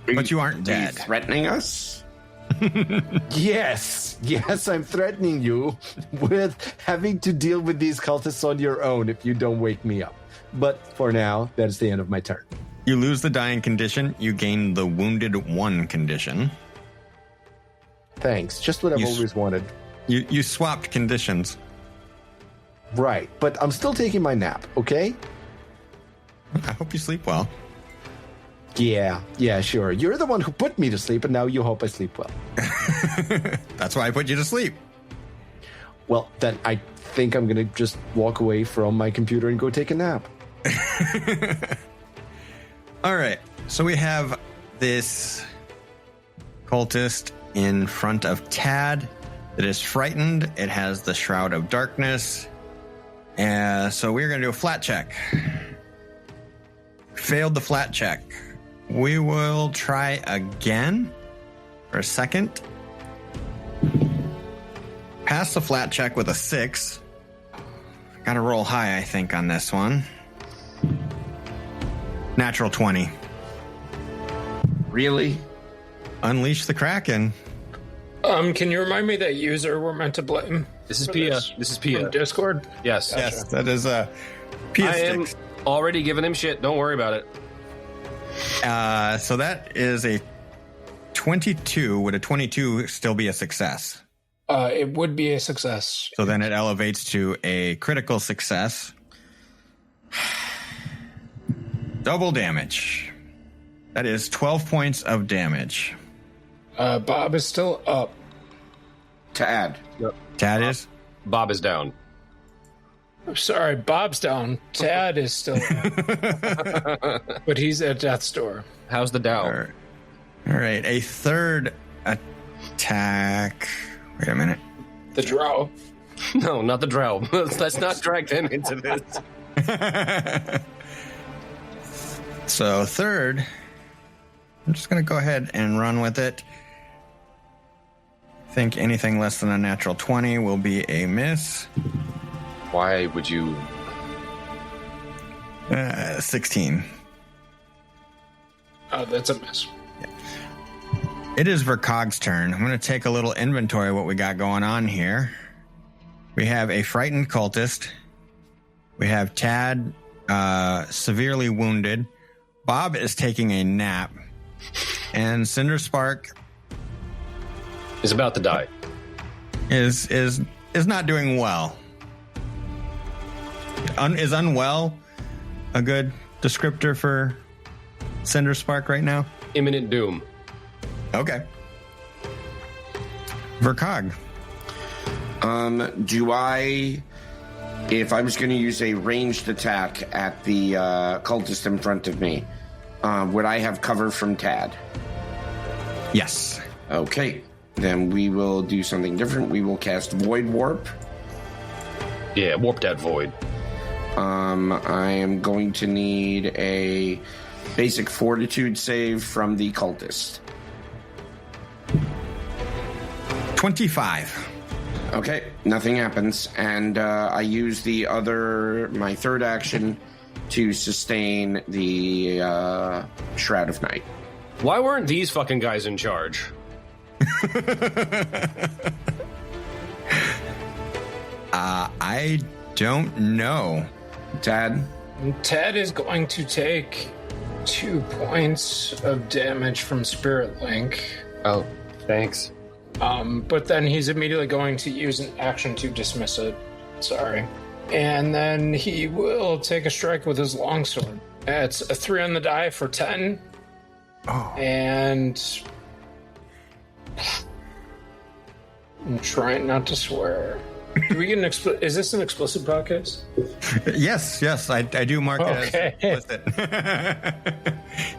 But you aren't Are you dead. threatening us? Yes, I'm threatening you with having to deal with these cultists on your own if you don't wake me up. But for now, that's the end of my turn. You lose the dying condition. You gain the wounded 1 condition. Thanks, just what I've always wanted. You swapped conditions. Right, but I'm still taking my nap, okay? I hope you sleep well. Yeah, sure. You're the one who put me to sleep, and now you hope I sleep well. That's why I put you to sleep. Well, then I think I'm going to just walk away from my computer and go take a nap. All right. So we have this cultist in front of Tad that is frightened. It has the Shroud of Darkness. So we're going to do a flat check. Failed the flat check. We will try again for a second. Pass the flat check with a 6. Got to roll high, I think, on this one. Natural 20. Really? Unleash the Kraken. Can you remind me that user we're meant to blame? This is for Pia. this? This is Pia. On Discord? Yes. Gotcha. Yes, that is Pia I am sticks. already giving him shit. Don't worry about it. So that is a 22. Would a 22 still be a success? It would be a success. So then it elevates to a critical success. Double damage. That is 12 points of damage. Bob is still up. To add. Tad is? Bob is down. I'm sorry, Bob's down. Tad is still up. But he's at death's door. How's the down? All right. A third attack. Wait a minute. The drow. No, not the drow. Let's not drag them into this. So third, I'm just going to go ahead and run with it. I think anything less than a natural 20 will be a miss. Why would you? 16. Oh, that's a miss. It is Vercog's turn. I'm going to take a little inventory of what we got going on here. We have a frightened cultist. We have Tad severely wounded. Bob is taking a nap. And Cinderspark Is about to die. is not doing well. Is unwell a good descriptor for Cinderspark right now? Imminent doom. Okay. Vercog. Do I, if I was going to use a ranged attack at the cultist in front of me, would I have cover from Tad? Yes. Okay, then we will do something different. We will cast Void Warp. Yeah, warp that void. I am going to need a basic fortitude save from the cultist. 25. Okay, nothing happens, and I use my third action to sustain the Shroud of Night. Why weren't these fucking guys in charge? I don't know. Tad? Tad is going to take 2 points of damage from Spirit Link. Oh, thanks. But then he's immediately going to use an action to dismiss it. Sorry. And then he will take a strike with his longsword. It's a 3 on the die for 10. Oh. And I'm trying not to swear. Do we get an is this an explicit podcast? Yes, I do mark it Okay. as explicit.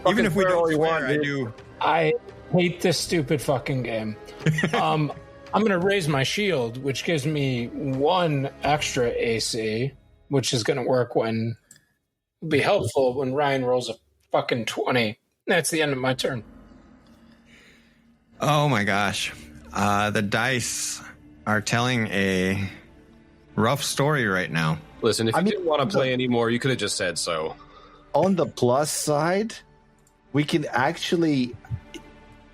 Even if we don't swear, I do. I hate this stupid fucking game. I'm going to raise my shield, which gives me 1 extra AC, which is going to work be helpful when Ryan rolls a fucking 20. That's the end of my turn. Oh my gosh. The dice are telling a rough story right now. Listen, if you didn't want to play anymore, you could have just said so. On the plus side, we can actually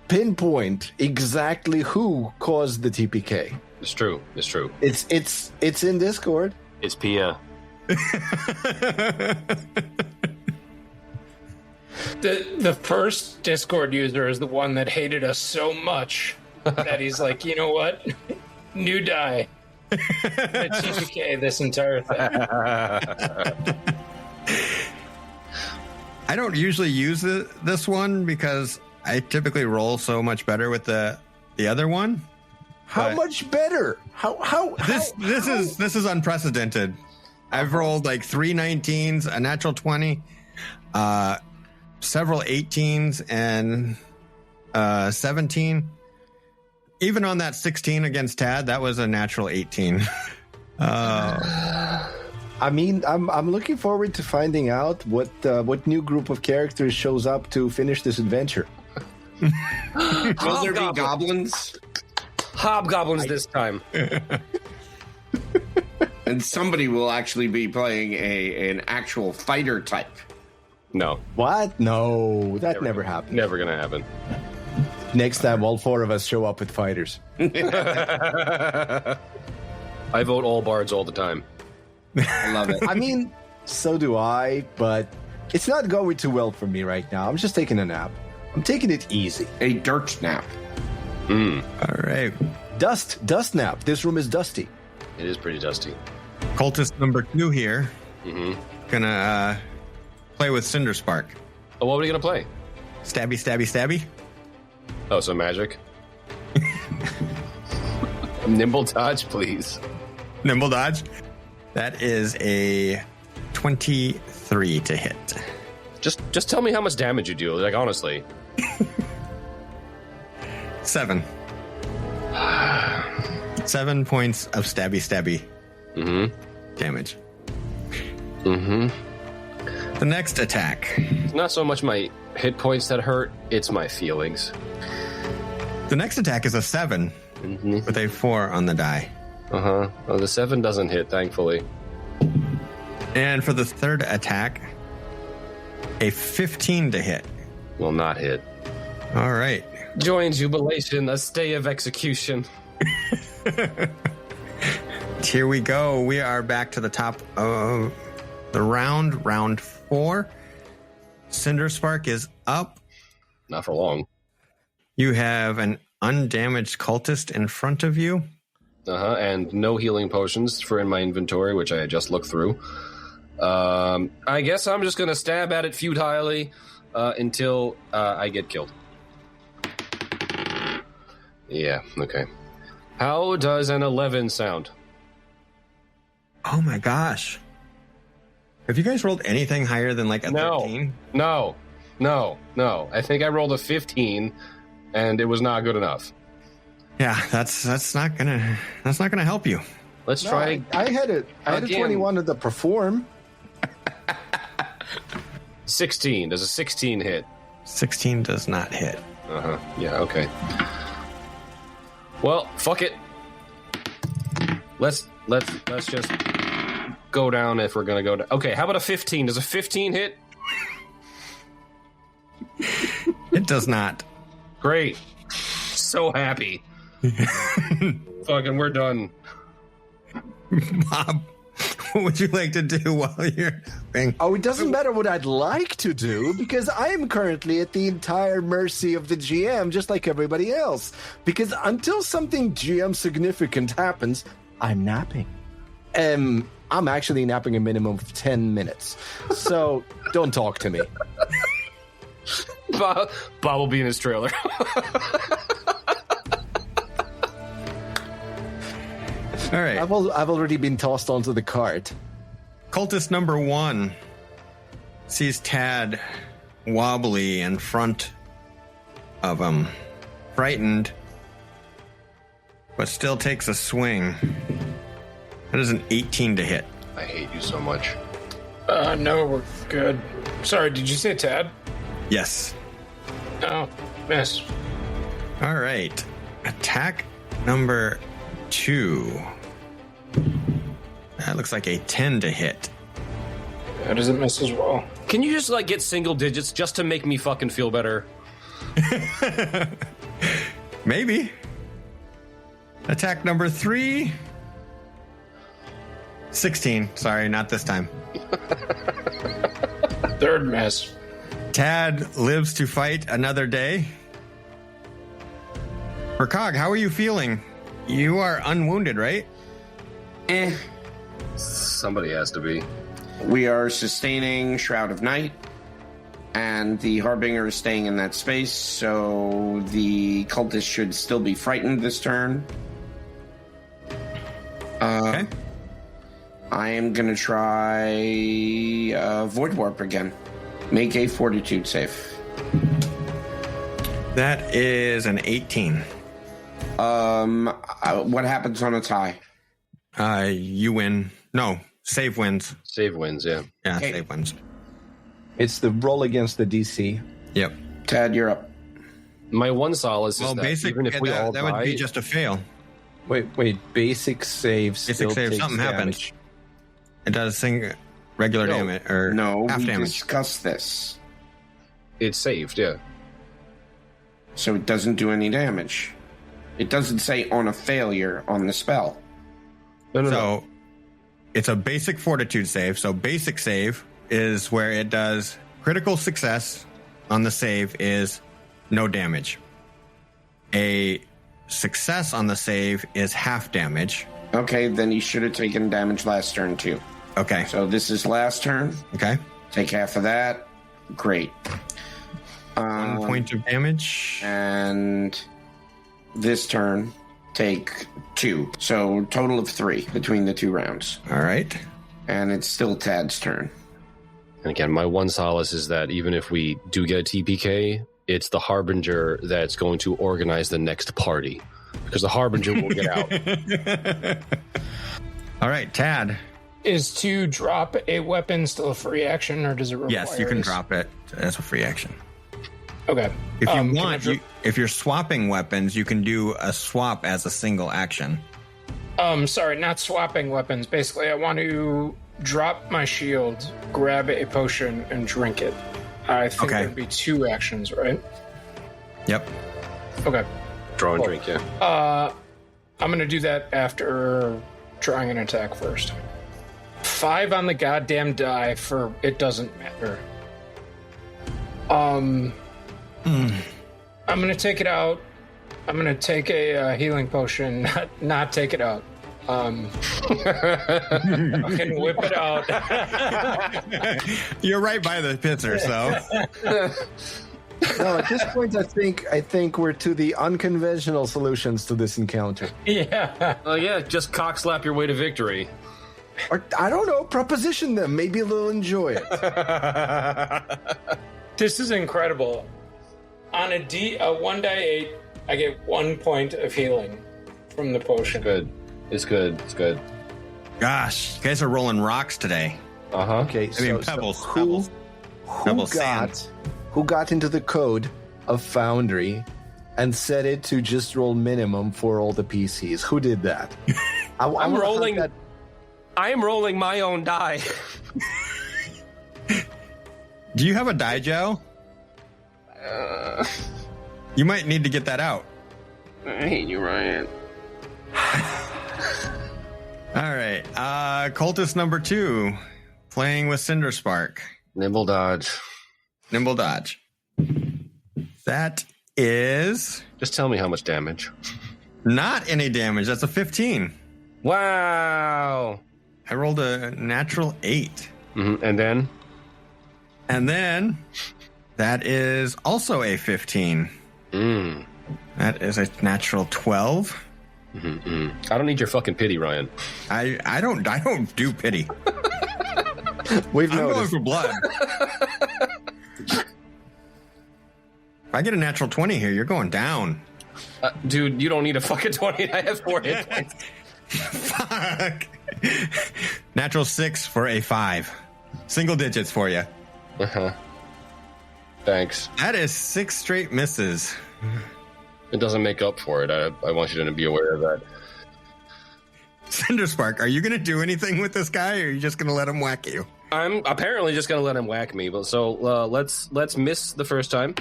pinpoint exactly who caused the TPK. It's true. It's true. It's in Discord. It's Pia. The first Discord user is the one that hated us so much that he's like, you know what? New die. It's TPK this entire thing. I don't usually use this one because I typically roll so much better with the other one. How much better? How This is unprecedented. I've rolled like 3 19s, a natural 20, several 18s, and 17. Even on that 16 against Tad, that was a natural 18. I mean, I'm looking forward to finding out what new group of characters shows up to finish this adventure. Will there be goblins? Hobgoblins this time. And somebody will actually be playing an actual fighter type. No. What? No, that never happened. Never gonna happen. Next time, all 4 of us show up with fighters. I vote all bards all the time. I love it. I mean, so do I, but it's not going too well for me right now. I'm just taking a nap. I'm taking it easy. A dirt nap. All right. Dust nap. This room is dusty. It is pretty dusty. Cultist number 2 here. Gonna play with Cinder Spark. Oh, what are you gonna play? Stabby, stabby, stabby. Oh, so magic. Nimble dodge, please. Nimble dodge. That is a 23 to hit. Just tell me how much damage you do. Like, honestly. 7. 7 points of stabby damage. The next attack. It's not so much my hit points that hurt, it's my feelings. The next attack is a 7 with a 4 on the die. Well, the 7 doesn't hit, thankfully. And for the third attack, a 15 to hit. Will not hit. All right. Join jubilation, a stay of execution. Here we go. We are back to the top of the round 4. Cinder Spark is up. Not for long. You have an undamaged cultist in front of you. And no healing potions for in my inventory, which I had just looked through. I guess I'm just going to stab at it futilely until I get killed. Yeah, okay. How does an 11 sound? Oh my gosh. Have you guys rolled anything higher than like a 13? No. I think I rolled a 15 and it was not good enough. Yeah, that's not gonna help you. Let's try. I had a 21 at the perform. 16. Does a 16 hit? 16 does not hit. Yeah, okay. Well, fuck it. Let's just go down if we're gonna go down. Okay, how about a 15? Does a 15 hit? It does not. Great. So happy. Fucking, we're done. Bob, what would you like to do while you're napping? Oh, it doesn't matter what I'd like to do because I am currently at the entire mercy of the GM, just like everybody else. Because until something GM significant happens, I'm napping. I'm actually napping a minimum of 10 minutes. So don't talk to me. Bob will be in his trailer. All right. I've already been tossed onto the cart. Cultist number 1 sees Tad wobbly in front of him, frightened, but still takes a swing. That is an 18 to hit. I hate you so much. No, we're good. Sorry, did you say Tad? Yes. No, miss. All right. Attack number 2. That looks like a 10 to hit. That doesn't miss as well. Can you just like get single digits just to make me fucking feel better? Maybe. Attack number 3. 16. Sorry, not this time. Third miss. Tad lives to fight another day. Rakog, how are you feeling? You are unwounded, right? Somebody has to be. We are sustaining Shroud of Night, and the Harbinger is staying in that space, so the cultist should still be frightened this turn. Okay. I am going to try Void Warp again. Make a Fortitude save. That is an 18. What happens on a tie? You win. No, save wins. Save wins, yeah. Yeah, Okay. save wins. It's the roll against the DC. Yep. Tad, you're up. My one solace is Well, that basic, even if we all that die, would be just a fail. Wait. Basic save Basic still save, takes something damage. happens. It does regular No. damage, or No, half we damage. discussed this. it's saved, yeah. So it doesn't do any damage. It doesn't say on a failure on the spell. No. So it's a basic fortitude save. So basic save is where it does critical success on the save is no damage. A success on the save is half damage. Okay, then he should have taken damage last turn too. Okay. So this is last turn. Okay. Take half of that. Great. 1 point of damage. And this turn, take 2. So total of 3 between the 2 rounds. All right. And it's still Tad's turn. And again, my one solace is that even if we do get a TPK, it's the Harbinger that's going to organize the next party. Because the Harbinger will get out. All right, Tad. Is to drop a weapon still a free action, or does it require? Yes, you can drop it as a free action. Okay. If you Can I want, if you're swapping weapons, you can do a swap as a single action. Sorry, not swapping weapons. Basically, I want to drop my shield, grab a potion, and drink it. I think Okay. there'd be 2 actions, right? Yep. Okay. Draw and Cool. drink, yeah. I'm going to do that after trying an attack first. 5 on the goddamn die for it doesn't matter. I'm going to take it out. I'm going to take a healing potion, not take it out. I can whip it out. You're right by the pitcher, so. No, at this point, I think we're to the unconventional solutions to this encounter. Yeah. Oh, yeah, just cock slap your way to victory. Or I don't know, proposition them. Maybe they'll enjoy it. This is incredible. On a 1d8, I get 1 point of healing from the potion. It's good. Gosh, you guys are rolling rocks today. Uh-huh. Okay, Pebbles. who Pebbles, sand. got into the code of Foundry and set it to just roll minimum for all the PCs? Who did that? I'm rolling. I am rolling my own die. Do you have a die, Joe? You might need to get that out. I hate you, Ryan. All right. Cultist number 2, playing with Cinderspark. Nimble dodge. Nimble dodge. That is Just tell me how much damage. not any damage. That's a 15. Wow. I rolled a natural 8. Mm-hmm. And then? And then that is also a 15. That is a natural 12. I don't need your fucking pity, Ryan. I don't do pity. We've I'm going noticed. for blood. If I get a natural 20 here, you're going down. Dude, you don't need a fucking 20. I have 4 hit points. Fuck. Natural 6 for a 5. Single digits for you. Uh-huh. Thanks. That is 6 straight misses. It doesn't make up for it. I want you to be aware of that. Cinderspark, are you going to do anything with this guy, or are you just going to let him whack you? I'm apparently just gonna let him whack me, but so let's miss the first time.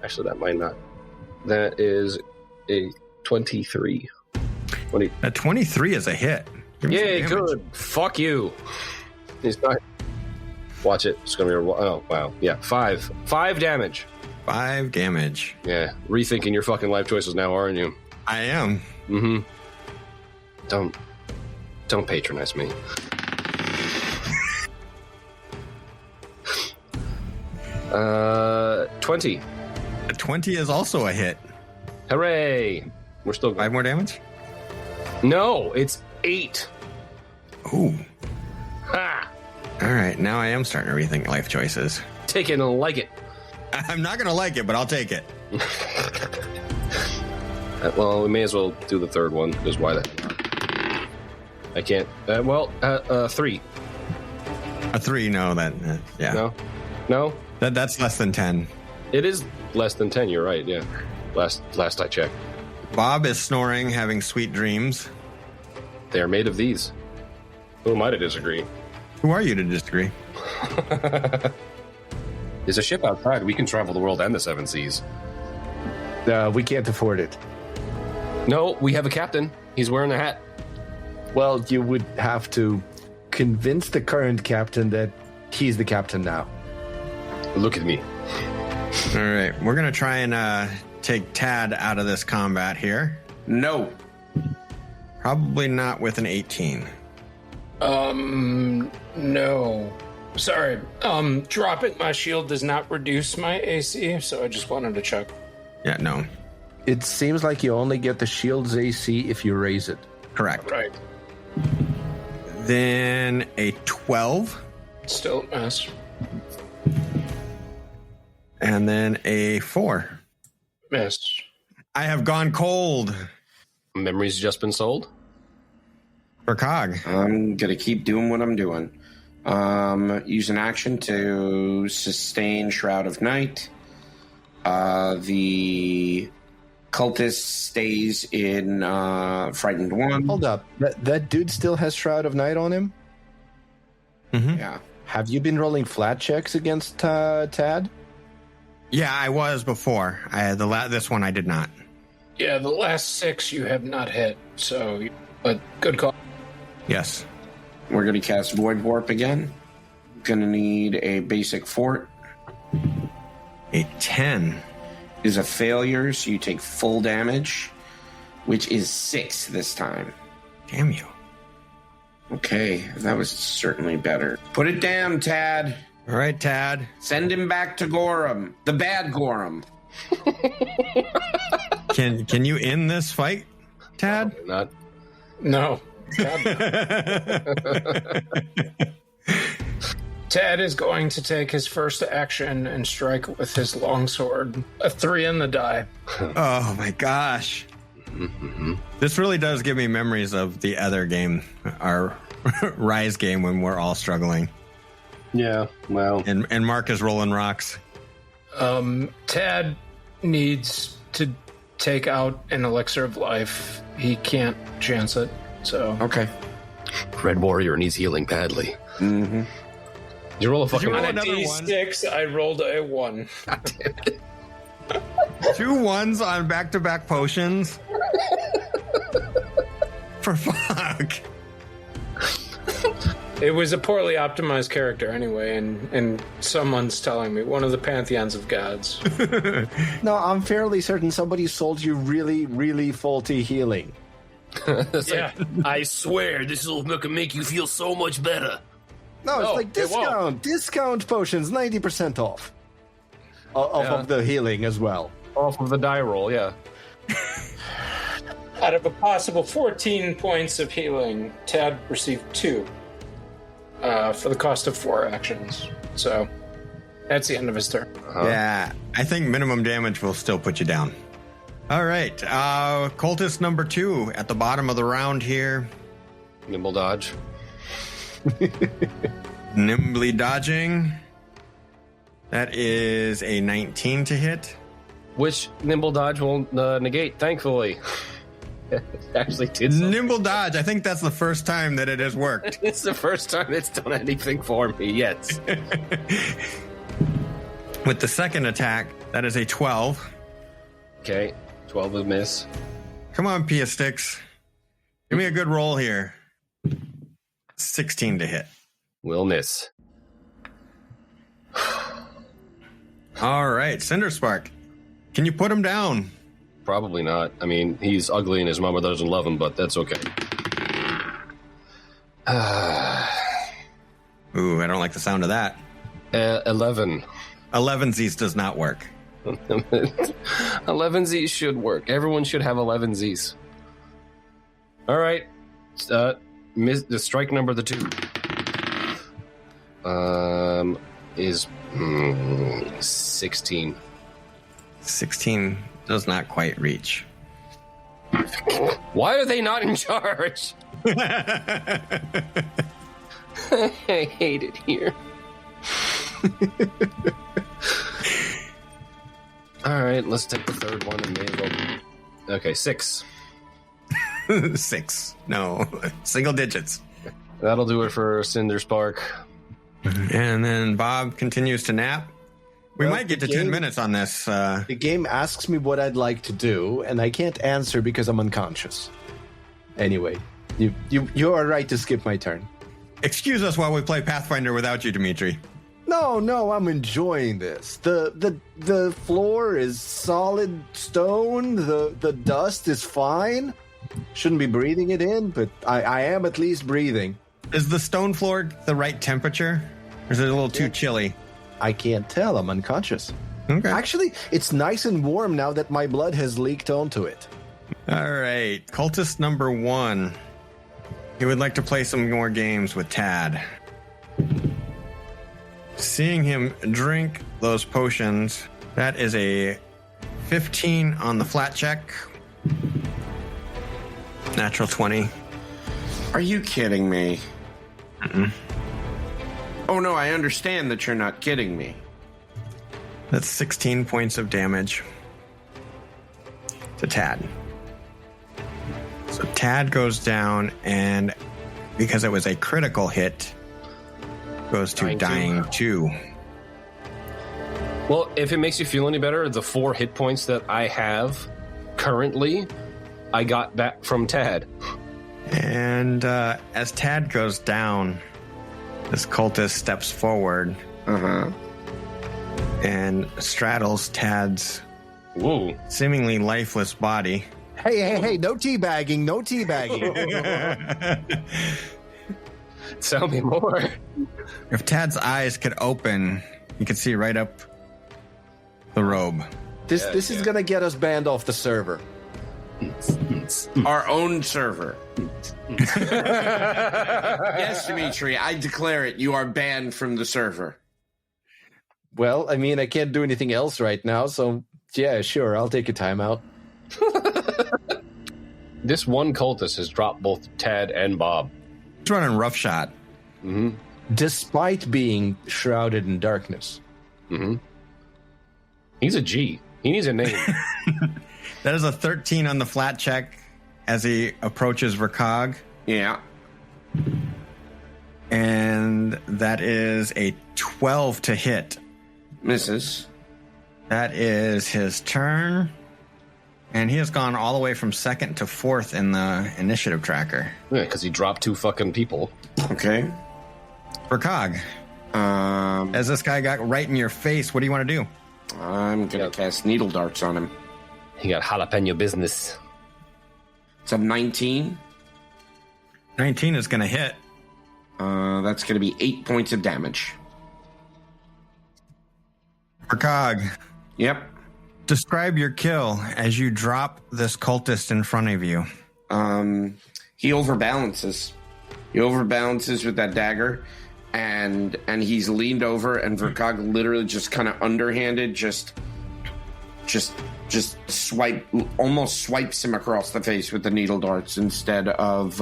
Actually, that might not. That is a 23. 20. A 23 is a hit. Give me some Yay, damage. good. Fuck you. He's not. Watch it. It's gonna be. Oh wow. Yeah, 5 damage. 5 damage. Yeah, rethinking your fucking life choices now, aren't you? I am. Mm-hmm. Don't patronize me. 20. A 20 is also a hit. Hooray! We're still going. 5 more damage? No, it's 8. Ooh. Ha! All right, now I am starting to rethink life choices. Take it and like it. I'm not going to like it, but I'll take it. Well, we may as well do the third one, because why the... I can't... 3. A 3, no, yeah. No? That's less than 10. It is less than 10, you're right, yeah. Last I checked. Bob is snoring, having sweet dreams. They are made of these. Who am I to disagree? Who are you to disagree? There's a ship outside. We can travel the world and the 7 seas. We can't afford it. No, we have a captain. He's wearing a hat. Well, you would have to convince the current captain that he's the captain now. Look at me. All right, we're going to try and take Tad out of this combat here. No. Probably not with an 18. No. Sorry. Dropping my shield does not reduce my AC, so I just wanted to check. Yeah, no. It seems like you only get the shield's AC if you raise it. Correct. Right. Then a 12. Still a mess. And then a 4. Miss. I have gone cold Memory's just been sold? for Cog. I'm going to keep doing what I'm doing. Use an action to sustain Shroud of Night. The cultist stays in Frightened 1. Hold up. That dude still has Shroud of Night on him? Yeah. Have you been rolling flat checks against Tad? Yeah, I was before. This one I did not. Yeah, the last 6 you have not hit, so... But good call. Yes. We're going to cast Void Warp again. Going to need a basic fort. A 10. Is a failure, so you take full damage, which is 6 this time. Damn you. Okay, that was certainly better. Put it down, Tad. All right, Tad. Send him back to Gorham. The bad Gorham. Can you end this fight, Tad? Not. No. Tad is going to take his first action and strike with his longsword. A 3 in the die. Oh my gosh. This really does give me memories of the other game, our Rise game, when we're all struggling. Yeah, well. And Mark is rolling rocks. Tad needs to take out an elixir of life. He can't chance it, so... Okay. Red Warrior needs healing badly. Mm-hmm. Did you roll a fucking On a another one? D6, I rolled a 1. God damn it. 2 1s on back-to-back potions. For fuck. It was a poorly optimized character anyway, and someone's telling me, one of the pantheons of gods. No, I'm fairly certain somebody sold you really, really faulty healing. Yeah. I swear, this will make you feel so much better. No, it's No, like it won't. discount potions, 90% off. Of the healing as well. Off of the die roll, yeah. Out of a possible 14 points of healing, Tad received 2 for the cost of 4 actions. So that's the end of his turn. Yeah, I think minimum damage will still put you down. All right, cultist number 2 at the bottom of the round here. Nimble dodge. Nimbly dodging. That is a 19 to hit. Which nimble dodge will negate, thankfully. It actually did something. Nimble dodge. I think that's the first time that it has worked. It's the first time it's done anything for me yet. With the second attack, that is a 12. Okay, 12 is miss. Come on, Pia Sticks. Give me a good roll here. 16 to hit. Will miss. All right, Cinderspark. Can you put him down? Probably not. I mean, he's ugly and his mama doesn't love him, but that's okay. Ooh, I don't like the sound of that. 11. 11Z's does not work. 11Z's should work. Everyone should have 11Z's. All right. The strike number, the 2. Is 16. 16 does not quite reach. Why are they not in charge? I hate it here. All right, let's take the third one and maybe okay, 6. 6. No, single digits. That'll do it for Cinderspark. And then Bob continues to nap. We might get to 10 minutes on this. The game asks me what I'd like to do, and I can't answer because I'm unconscious. Anyway, you are right to skip my turn. Excuse us while we play Pathfinder without you, Dimitri. No, I'm enjoying this. The floor is solid stone. The dust is fine. Shouldn't be breathing it in, but I am at least breathing. Is the stone floor the right temperature? Or is it a little too chilly? I can't tell. I'm unconscious. Okay. Actually, it's nice and warm now that my blood has leaked onto it. All right. Cultist number 1. He would like to play some more games with Tad. Seeing him drink those potions, that is a 15 on the flat check. Natural 20. Are you kidding me? Mm-mm. Oh no, I understand that you're not kidding me. That's 16 points of damage to Tad. So Tad goes down, and because it was a critical hit, goes to dying 2. Well, if it makes you feel any better, the 4 hit points that I have currently, I got back from Tad. And as Tad goes down, this cultist steps forward and straddles Tad's seemingly lifeless body. Hey, no teabagging, no teabagging. Tell me more. If Tad's eyes could open, you could see right up the robe. This is going to get us banned off the server. Our own server. Yes, Dimitri, I declare it. You are banned from the server. Well, I mean, I can't do anything else right now, so yeah, sure, I'll take a timeout. This one cultist has dropped both Tad and Bob. He's running roughshod. Mm-hmm. Despite being shrouded in darkness. Mm-hmm. He's a G. He needs a name. That is a 13 on the flat check as he approaches Vercog. Yeah. And that is a 12 to hit. Misses. That is his turn. And he has gone all the way from 2nd to 4th in the initiative tracker. Yeah, because he dropped 2 fucking people. Okay. Vercog. As this guy got right in your face, what do you want to do? I'm going to cast needle darts on him. He got jalapeno business. It's a 19. 19 is going to hit. That's going to be 8 points of damage. Vercog. Yep. Describe your kill as you drop this cultist in front of you. He overbalances. He overbalances with that dagger, and he's leaned over, and Vercog literally just kind of underhanded, just almost swipes him across the face with the needle darts instead of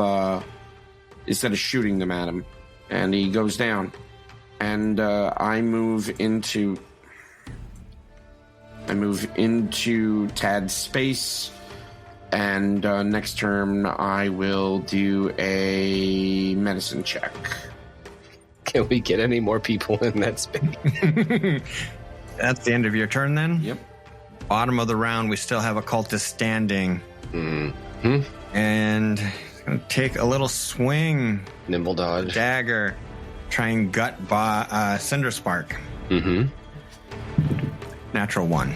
shooting them at him, and he goes down. And I move into Tad's space. And next turn, I will do a medicine check. Can we get any more people in that space? That's the end of your turn then? Yep. Bottom of the round, we still have a cultist standing. Mm-hmm. And he's going to take a little swing. Nimble dodge. Dagger. Try and gut Cinder Spark. Mm-hmm. Natural 1.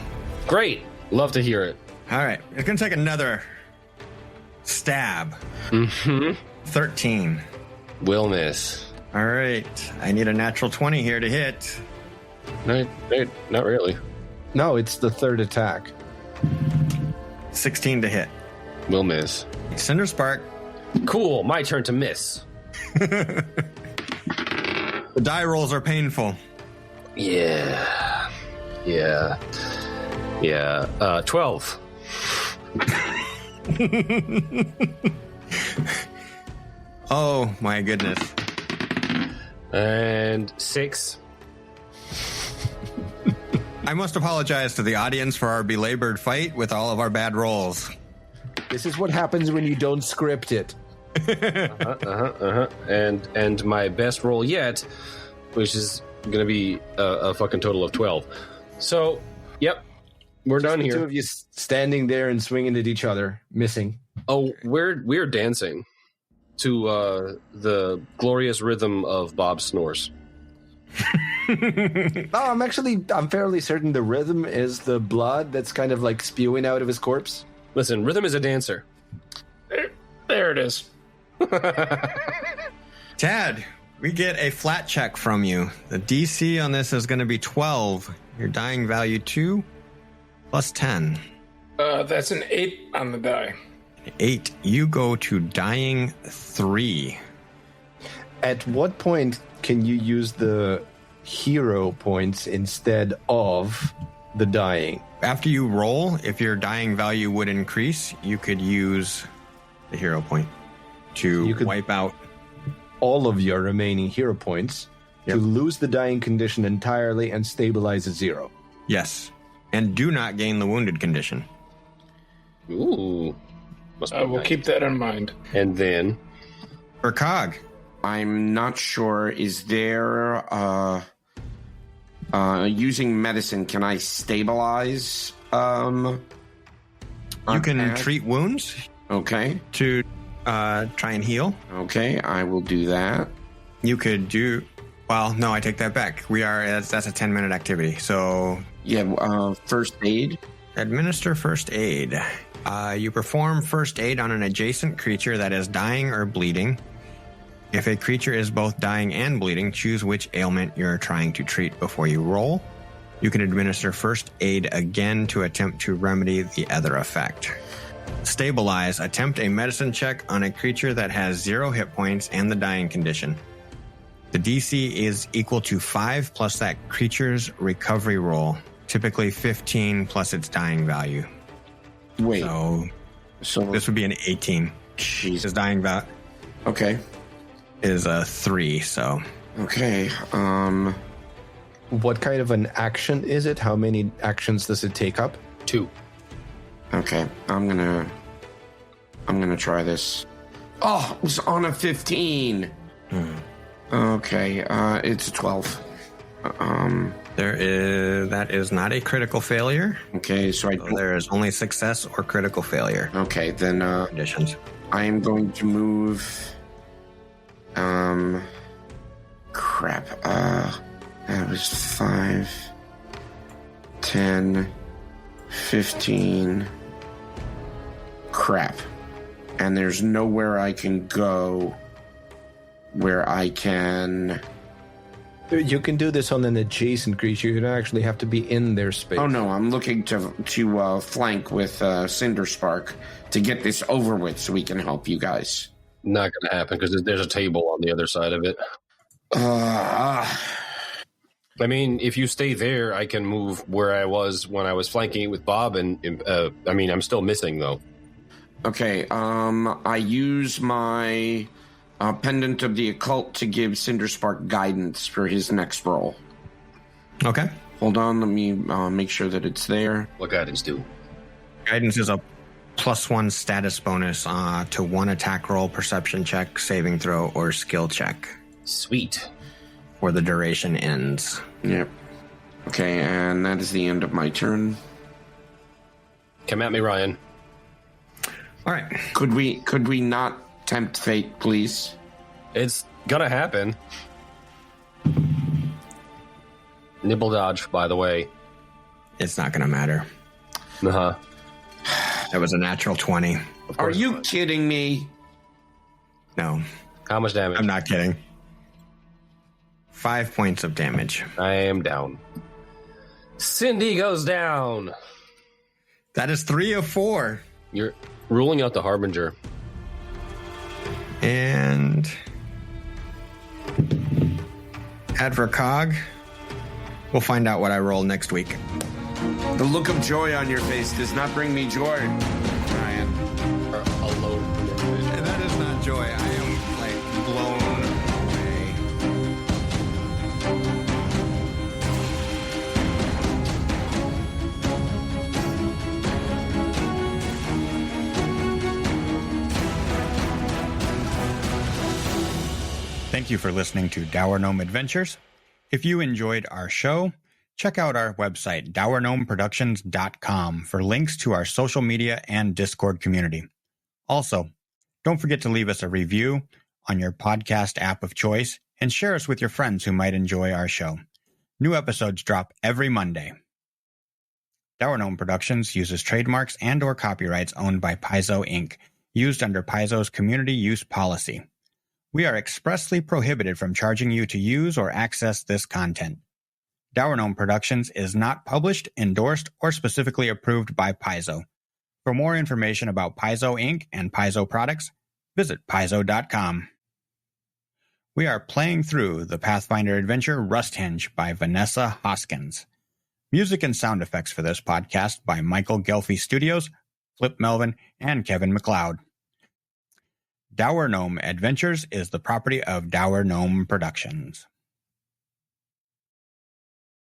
Great. Love to hear it. All right. It's going to take another stab. Mm-hmm. 13. Will miss. All right. I need a natural 20 here to hit. No, not really. No, it's the third attack. 16 to hit. Will miss. Cinder Spark. Cool. My turn to miss. The die rolls are painful. Yeah. 12. Oh, my goodness. And 6. I must apologize to the audience for our belabored fight with all of our bad rolls. This is what happens when you don't script it. And my best roll yet, which is going to be a fucking total of 12. So, yep, we're done The two here. of you standing there and swinging at each other, missing. Oh, we're dancing to the glorious rhythm of Bob's snores. No, I'm fairly certain the rhythm is the blood that's kind of like spewing out of his corpse. Listen, rhythm is a dancer. There it is. Tad, we get a flat check from you. The DC on this is going to be 12. Your dying value 2 plus 10. That's an 8 on the die. 8. You go to dying 3. At what point can you use the hero points instead of the dying? After you roll, if your dying value would increase, you could use the hero point to You could- wipe out. All of your remaining hero points to Yep. lose the dying condition entirely and stabilize at 0. Yes. And do not gain the wounded condition. Ooh. Must be We'll nice. keep that in mind. And then, For Cog, I'm not sure. Is there using medicine? Can I stabilize? you can Tad? treat wounds Okay. to try and heal. Okay, I will do that. You could do. Well, no, I take that back. That's a 10-minute activity. So Yeah. First aid. administer first aid. You perform first aid on an adjacent creature that is dying or bleeding. If a creature is both dying and bleeding, choose which ailment you're trying to treat before you roll. You can administer first aid again to attempt to remedy the other effect. Stabilize. Attempt a medicine check on a creature that has 0 hit points and the dying condition. The DC is equal to 5 plus that creature's recovery roll, typically 15 plus its dying value. Wait. So So this would be an 18. jeez. His dying value Okay. is a 3, so Okay. What kind of an action is it? How many actions does it take up? 2. Okay. I'm gonna try this. Oh, it was on a 15. Okay. It's a 12. that is not a critical failure. Okay. So I So there is only success or critical failure Okay, then conditions. I am going to move. Crap. That was 5, 10, 15. Crap. And there's nowhere I can go where I can. You can do this on an adjacent creature. You don't actually have to be in their space. Oh no, I'm looking to flank with Cinder Spark to get this over with so we can help you guys. Not going to happen because there's a table on the other side of it. I mean, if you stay there, I can move where I was when I was flanking it with Bob, and I'm still missing though. Okay, I use my Pendant of the Occult to give Cinderspark guidance for his next roll. Okay. Hold on, let me make sure that it's there. What guidance do? Guidance is a +1 status bonus to one attack roll, perception check, saving throw, or skill check. Sweet. Where the duration ends. Yep. Okay, and that is the end of my turn. Come at me, Ryan. All right. Could we not tempt fate, please? It's gonna happen. Nibble dodge, by the way. It's not going to matter. Uh-huh. That was a natural 20. Are you kidding me? No, How much damage? I'm not kidding. 5 points of damage. I am down. Cindy goes down. That is 3 of 4. You're ruling out the Harbinger. And Advercog. We'll find out what I roll next week. The look of joy on your face does not bring me joy, Ryan. Or alone. And that is not joy. I am blown away. Thank you for listening to Dour Gnome Adventures. If you enjoyed our show, check out our website, dourgnomeproductions.com, for links to our social media and Discord community. Also, don't forget to leave us a review on your podcast app of choice and share us with your friends who might enjoy our show. New episodes drop every Monday. Dour Gnome Productions uses trademarks and or copyrights owned by Paizo Inc., used under Paizo's community use policy. We are expressly prohibited from charging you to use or access this content. Dour Gnome Productions is not published, endorsed, or specifically approved by Paizo. For more information about Paizo Inc. and Paizo products, visit paizo.com. We are playing through the Pathfinder adventure Rusthenge by Vanessa Hoskins. Music and sound effects for this podcast by Michael Ghelfi Studios, Flip Melvin, and Kevin MacLeod. Dour Gnome Adventures is the property of Dour Gnome Productions.